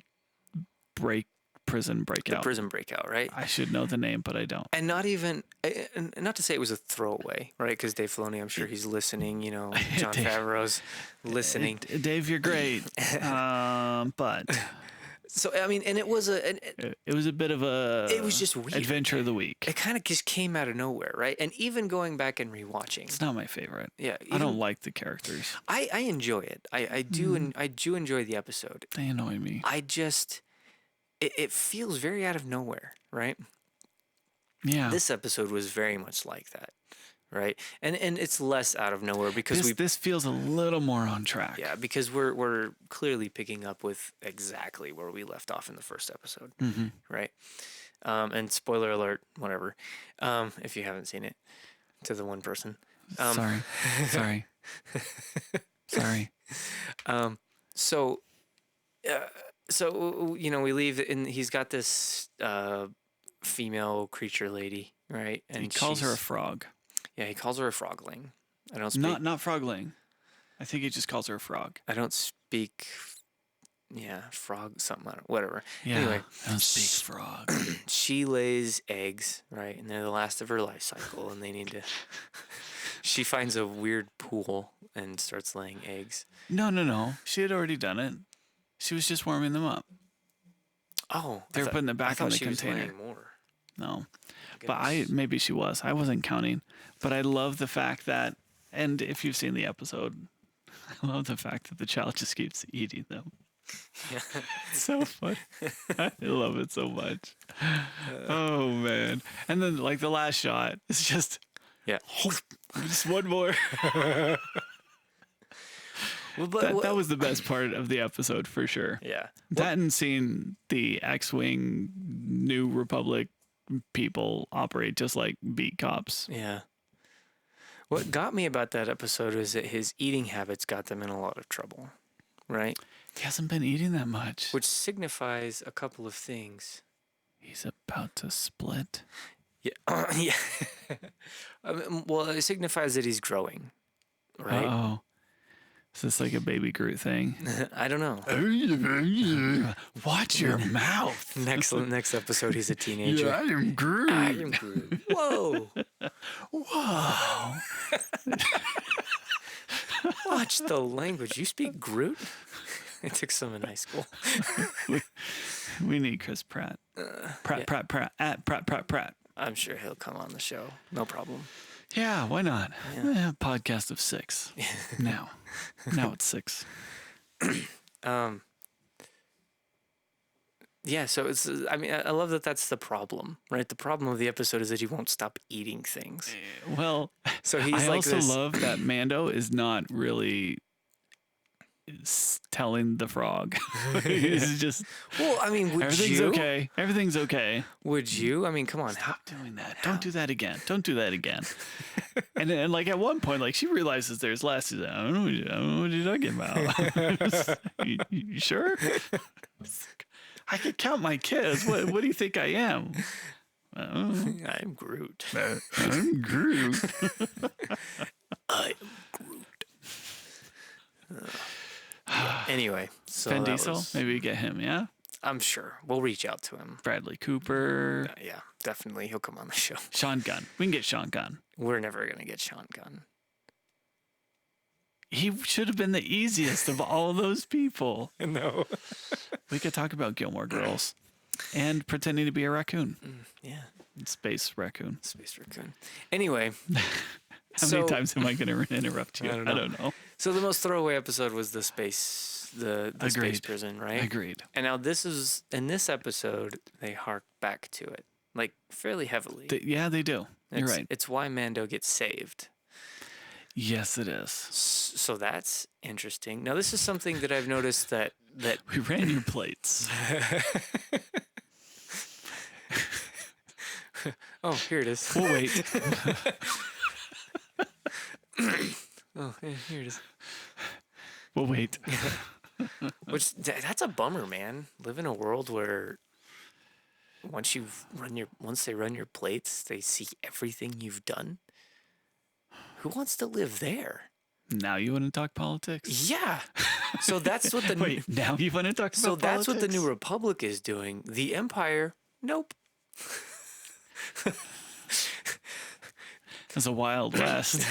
prison breakout.
The prison breakout, right?
I should know the name, but I don't.
And not to say it was a throwaway, right? Because Dave Filoni, I'm sure he's listening, Jon Favreau's listening.
Dave, you're great. But...
So I mean, and it was
It was a bit of a.
it was just weird.
Adventure of the week.
It kind of just came out of nowhere, right? And even going back and rewatching,
It's not my favorite.
yeah,
I don't like the characters.
I enjoy it. I do and I do enjoy the episode.
They annoy me.
I just it feels very out of nowhere, right?
Yeah.
This episode was very much like that, right? And it's less out of nowhere because
this feels a little more on track.
yeah, because we're clearly picking up with exactly where we left off in the first episode, right? And spoiler alert, whatever, if you haven't seen it, to the one person.
Sorry.
So, you know, we leave and he's got this female creature lady, right? And
He calls her a
she's-
frog.
Yeah, he calls her a frogling. I don't speak.
Not frogling. I think he just calls her a frog.
I don't speak. Yeah, frog something. I don't, whatever.
Yeah.
Anyway,
I don't speak frog.
she lays eggs, right? And they're the last of her life cycle, and they need to. She finds a weird pool and starts laying eggs.
No. She had already done it. She was just warming them up.
Oh,
They were putting it back in the
she was
container.
laying more.
No. But maybe she was. I wasn't counting. But I love the fact that, and if you've seen the episode, I love the fact that the child just keeps eating them.
Yeah.
It's so fun. I love it so much. Oh man. And then like the last shot, it's just
Yeah.
just one more.
Well, but
That was the best part of the episode for sure.
yeah.
That and seeing the X-Wing New Republic people operate just like beat cops.
Yeah. What got me about that episode was that his eating habits got them in a lot of trouble, right?
He hasn't been eating that much.
Which signifies a couple of things.
He's about to split.
Yeah. Yeah. Well, it signifies that he's growing, right?
Oh. Is this like a baby Groot thing?
I don't know.
Watch your mouth.
Next episode, he's a teenager.
I am Groot.
I am Groot. Whoa.
Whoa.
Watch the language. You speak Groot? I took some in high school.
We need Chris Pratt. Pratt.
I'm sure he'll come on the show. No problem.
Yeah, why not? Podcast of 6. Now it's 6.
Yeah, so it's. I mean, I love that that's the problem, right? The problem of the episode is that he won't stop eating things.
Well,
So he's
I
like
also
this.
love that Mando is not really telling the frog. He's just
Well, I mean, would
everything's
you?
okay. Everything's okay.
Would you? I mean, come on.
Stop doing that. Don't do that again. Don't do that again. And like at one point, like she realizes there's less. She's like, I don't know what you're talking about. you sure? I could count my kids. What do you think I am?
I'm Groot.
I'm Groot.
I am Groot. Anyway, so
Vin
that
Diesel.
was-
Maybe we get him. Yeah.
I'm sure we'll reach out to him.
Bradley Cooper.
Yeah, definitely, he'll come on the show.
Sean Gunn. We can get Sean Gunn.
We're never gonna get Sean Gunn.
He should have been the easiest of all those people.
No.
We could talk about Gilmore Girls and pretending to be a raccoon.
Yeah,
Space raccoon.
Space Raccoon. Anyway,
How many times am I going to interrupt you?
I don't
I
know.
don't know.
So the most throwaway episode was the space, the space
Agreed.
prison, right?
Agreed.
And now this is in this episode they hark back to it, like fairly heavily.
Yeah, they do. You're
It's-
right.
It's why Mando gets saved.
Yes, it is.
So that's interesting. Now this is something that I've noticed that
We ran your plates.
oh, here it is.
We'll wait.
Oh, yeah, here it is.
We'll wait.
Which that's a bummer, man. Live in a world where once they run your plates, they see everything you've done. Who wants to live there?
Now you want to talk politics?
Yeah. So that's what the
Wait, now you want to talk about
so that's what the
politics?
New Republic is doing. The Empire, nope.
It's a Wild West.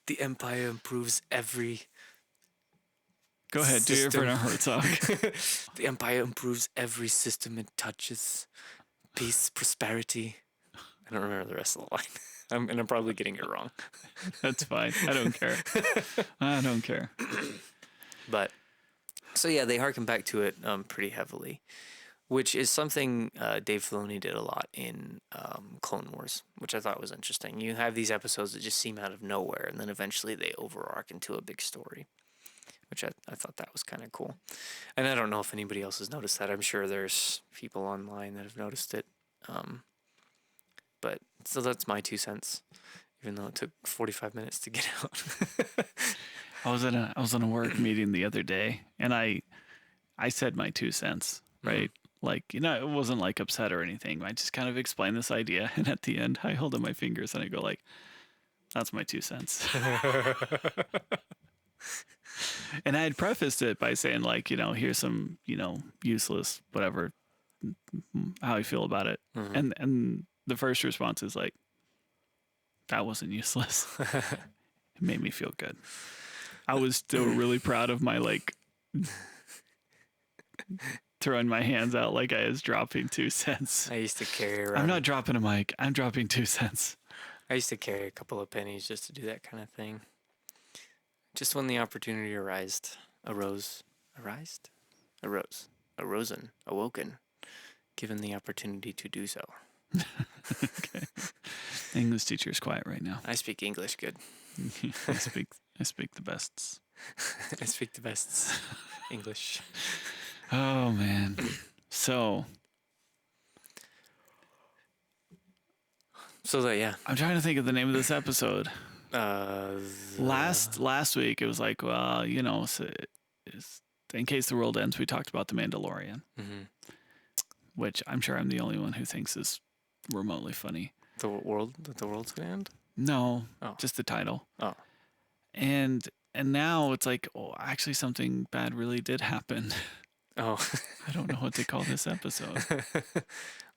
The Empire improves every
Go ahead, do your Werner Herzog.
The Empire improves every system it touches. Peace, prosperity. I don't remember the rest of the line. I'm probably getting it wrong.
That's fine. I don't care. I don't care.
But, so yeah, they harken back to it pretty heavily, which is something Dave Filoni did a lot in Clone Wars, which I thought was interesting. You have these episodes that just seem out of nowhere, and then eventually they overarch into a big story, which I thought that was kind of cool. And I don't know if anybody else has noticed that. I'm sure there's people online that have noticed it. But so that's my 2 cents, even though it took 45 minutes to get out.
I was in a work meeting the other day, and I said my 2 cents, right? Like, it wasn't like upset or anything. I just kind of explained this idea, and at the end, I hold up my fingers and I go like, "That's my 2 cents." And I had prefaced it by saying like, here's some, useless whatever, how I feel about it, and the first response is like, "That wasn't useless." It made me feel good. I was still really proud of my like throwing my hands out like I was dropping 2 cents.
I used to carry around.
I'm not dropping a mic. I'm dropping 2 cents.
I used to carry a couple of pennies just to do that kind of thing. Just when the opportunity arose, awoken, given the opportunity to do so.
Okay. English teacher is quiet right now.
I speak English good.
I speak the bests.
I speak the best English.
Oh man. So
that, yeah.
I'm trying to think of the name of this episode. Last week it was like, well, in case the world ends, we talked about the Mandalorian, which I'm sure I'm the only one who thinks is remotely funny.
The world's gonna end?
No, just the title.
Oh,
and now it's like, actually something bad really did happen.
Oh.
I don't know what to call this episode.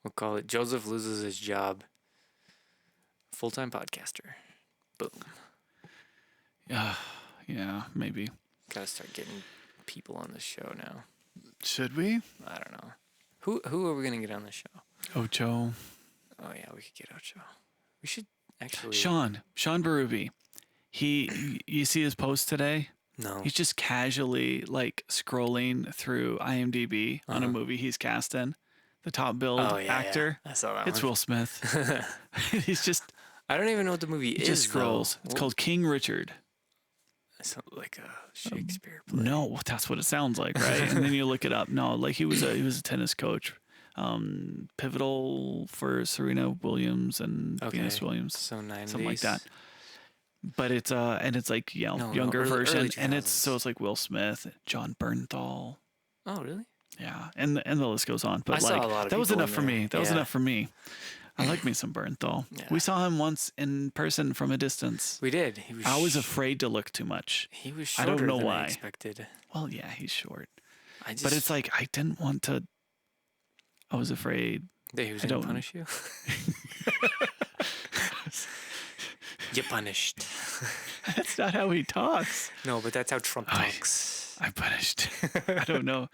We'll call it Joseph Loses His Job. Full-time podcaster. Boom.
Yeah, maybe.
Gotta start getting people on the show now.
Should we?
I don't know. Who are we gonna get on the show?
Ocho.
Oh yeah, we could get Ocho. We should actually.
Sean Berube. You see his post today?
No.
He's just casually like scrolling through IMDb on a movie he's cast in. The top billed actor.
Yeah. I saw that
It's
one.
Will Smith. He's just.
I don't even know what the movie is.
Just scrolls.
Though.
It's called King Richard.
It sounds like a Shakespeare play.
No, that's what it sounds like, right? And then you look it up. No, like he was a tennis coach, pivotal for Serena Williams and Venus Williams,
so 90s.
something like that. But it's and it's like younger version,
early
and it's like Will Smith, John Bernthal.
Oh really?
Yeah, and the list goes on. But
I saw a lot of
that was
people
enough for me. That was enough for me. I like me some Bernthal.
Yeah.
We saw him once in person from a distance.
We did.
I was afraid to look too much.
He was shorter
I don't know
than
why.
I expected.
Well, yeah, he's short. But it's like I didn't want to. I was afraid.
That he was going to punish you? You're punished.
That's not how he talks.
No, but that's how Trump talks.
I'm punished. I don't know.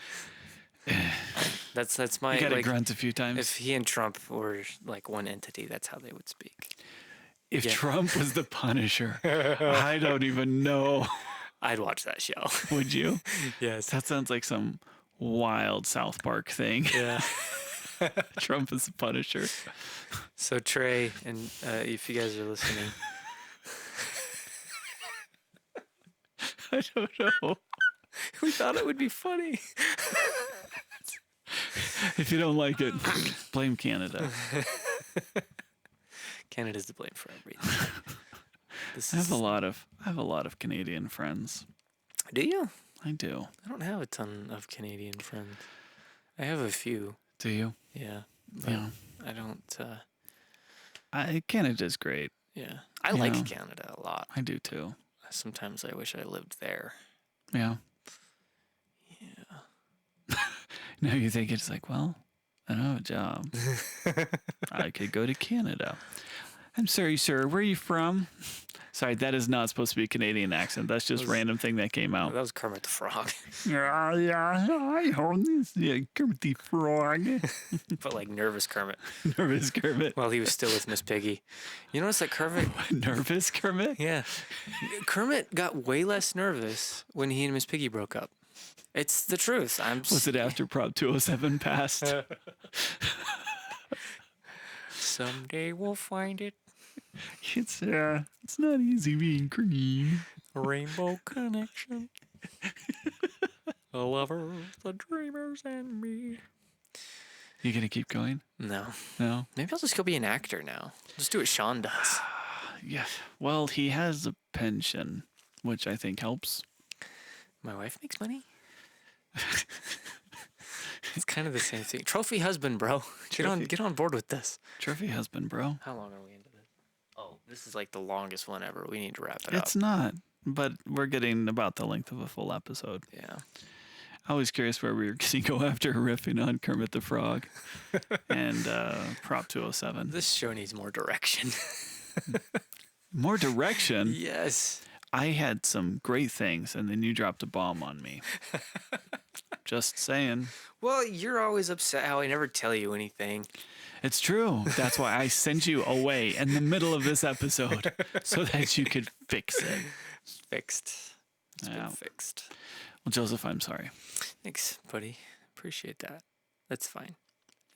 That's my.
You gotta grunt a few times.
If he and Trump were like one entity, that's how they would speak.
If Trump was the Punisher, I don't even know.
I'd watch that show.
Would you?
Yes.
That sounds like some wild South Park thing.
Yeah.
Trump is the Punisher.
So Trey, and if you guys are listening,
I don't know.
We thought it would be funny.
If you don't like it, blame Canada.
Canada's to blame for everything.
I have a lot of Canadian friends.
Do you?
I do.
I don't have a ton of Canadian friends. I have a few.
Do you?
Yeah.
Yeah.
I don't.
Canada's great.
Yeah. I like Canada a lot.
I do too.
Sometimes I wish I lived there.
Yeah.
Yeah.
Now you think it's like, well, I don't have a job. I could go to Canada. I'm sorry, sir. Where are you from? Sorry, that is not supposed to be a Canadian accent. That's just random thing that came out.
That was Kermit the Frog.
Yeah, I heard this. Yeah, Kermit the Frog.
But like nervous Kermit.
Nervous Kermit.
While he was still with Miss Piggy. You notice that Kermit...
Nervous Kermit?
Yeah. Kermit got way less nervous when he and Miss Piggy broke up. It's the truth.
Was it after Prop 207 passed?
Someday we'll find it.
It's not easy being green.
Rainbow connection. The lovers, the dreamers, and me.
You gonna keep going?
No.
No?
Maybe I'll just go be an actor now. Just do what Sean does.
Yeah. Well, he has a pension, which I think helps.
My wife makes money. It's kind of the same thing. Trophy husband, bro. Get on board with this.
Trophy husband, bro.
How long are we into this? Oh, this is like the longest one ever. We need to wrap it up.
It's not, but we're getting about the length of a full episode.
Yeah.
I was curious where we were going to go after riffing on Kermit the Frog and Prop 207.
This show needs more direction.
More direction?
Yes.
I had some great things, and then you dropped a bomb on me. Just saying.
Well, you're always upset how I never tell you anything.
It's true. That's why I sent you away in the middle of this episode so that you could fix it.
It's fixed. It's been fixed.
Well, Joseph, I'm sorry.
Thanks, buddy. Appreciate that. That's fine.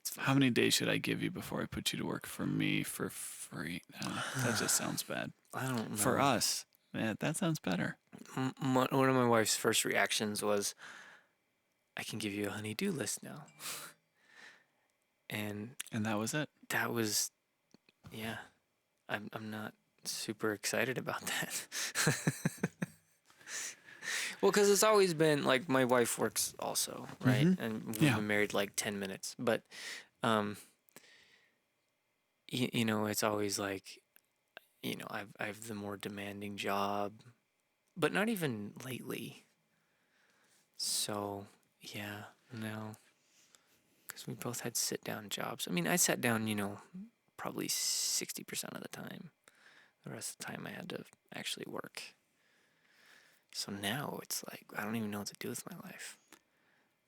It's fine.
How many days should I give you before I put you to work for me for free? No, that just sounds bad.
I don't know.
For us. Yeah, that sounds better.
One of my wife's first reactions was, I can give you a honey-do list now. And
that was it.
That was, yeah. I'm not super excited about that. Well, because it's always been, like, my wife works also, right?
Mm-hmm.
And we've been married, like, 10 minutes. But, you know, it's always like, you know, I've the more demanding job, but not even lately. So, yeah, no. Because we both had sit-down jobs. I mean, I sat down, you know, probably 60% of the time. The rest of the time I had to actually work. So now it's like, I don't even know what to do with my life.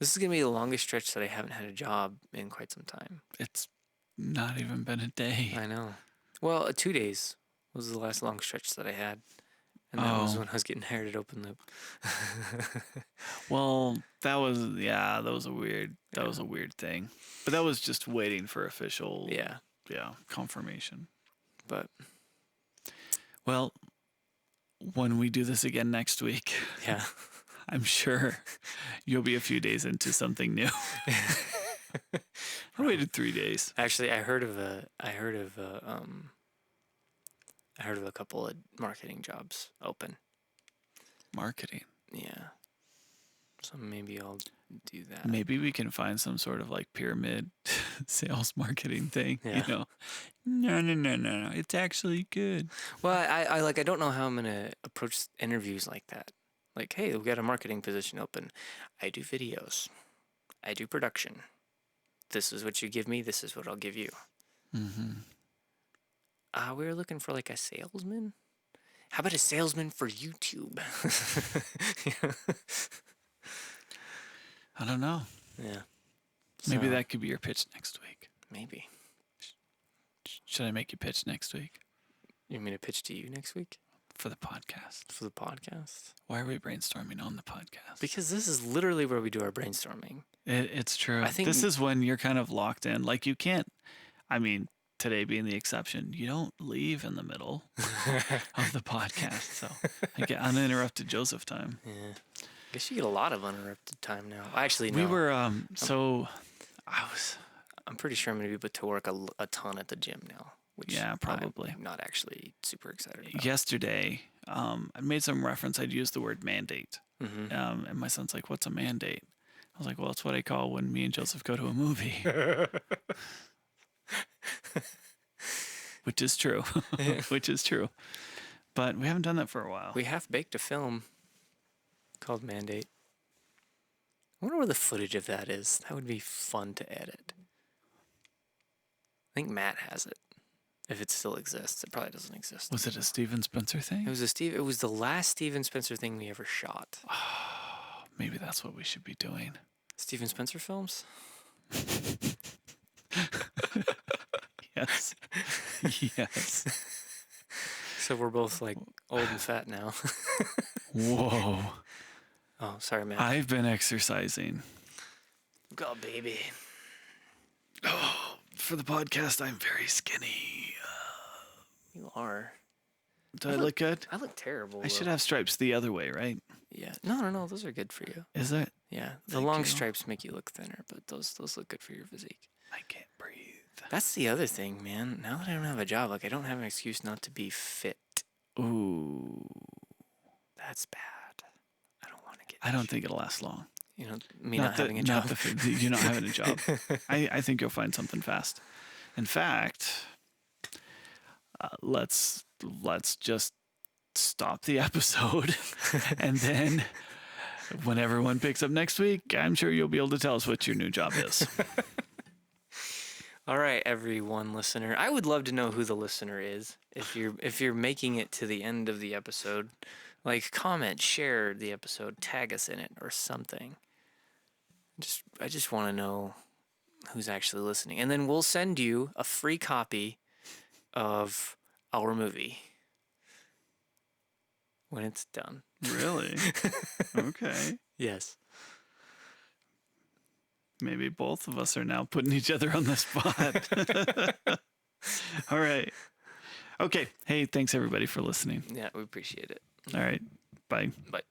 This is going to be the longest stretch that I haven't had a job in quite some time.
It's not even been a day.
I know. Well, 2 days was the last long stretch that I had. And that was when I was getting hired at Open Loop.
Well, that was a weird thing. But that was just waiting for official confirmation.
But
well, when we do this again next week,
yeah,
I'm sure you'll be a few days into something new. I waited 3 days.
Actually, I heard of a couple of marketing jobs open.
Marketing.
Yeah. So maybe I'll do that.
Maybe we can find some sort of like pyramid sales marketing thing.
Yeah.
You know, no. It's actually good.
Well, I don't know how I'm gonna approach interviews like that. Like, hey, we've got a marketing position open. I do videos. I do production. This is what you give me. This is what I'll give you.
Mm-hmm.
We were looking for like a salesman. How about a salesman for YouTube?
I don't know.
Yeah.
Maybe that could be your pitch next week.
Maybe.
Should I make you pitch next week?
You want me to pitch to you next week?
For the podcast.
For the podcast?
Why are we brainstorming on the podcast?
Because this is literally where we do our brainstorming.
It's true.
I think
this is when you're kind of locked in. Like you can't, I mean, today being the exception, you don't leave in the middle of the podcast. So I get uninterrupted Joseph time.
Yeah. I guess you get a lot of uninterrupted time now. Actually, no.
We were, I'm
pretty sure I'm going to be able to work a ton at the gym now. Which
yeah, probably.
I'm not actually super excited about.
Yesterday, I made some reference. I'd used the word mandate.
Mm-hmm.
And my son's like, what's a mandate? I was like, well, it's what I call when me and Joseph go to a movie. Which is true. Which is true. But we haven't done that for a while.
We half baked a film called Mandate. I wonder where the footage of that is. That would be fun to edit. I think Matt has it. If it still exists, it probably doesn't exist.
Was it a Steven Spencer thing?
It was the last Steven Spencer thing we ever shot.
Maybe that's what we should be doing.
Steven Spencer films?
Yes. Yes.
So we're both like old and fat now.
Whoa.
Oh, sorry, man.
I've been exercising.
Go, baby.
Oh, for the podcast, I'm very skinny.
You are.
Do I look good?
I look terrible.
I should have stripes the other way, right?
Yeah. No. Those are good for you.
Is it?
Yeah. The
Thank
long
you.
stripes make you look thinner, but those look good for your physique.
I can't breathe.
That's the other thing, man. Now that I don't have a job, like I don't have an excuse not to be fit.
Ooh.
That's bad. I don't want to get.
I don't think it'll last long.
You know, me not having a job.
You're not having a job. I think you'll find something fast. In fact, let's just stop the episode, and then when everyone picks up next week, I'm sure you'll be able to tell us what your new job is.
All right, everyone listener. I would love to know who the listener is. If you're making it to the end of the episode, like comment, share the episode, tag us in it or something. I just want to know who's actually listening. And then we'll send you a free copy of our movie when it's done.
Really? Okay.
Yes.
Maybe both of us are now putting each other on the spot. All right. Okay. Hey, thanks everybody for listening.
Yeah, we appreciate it.
All right. Bye.
Bye.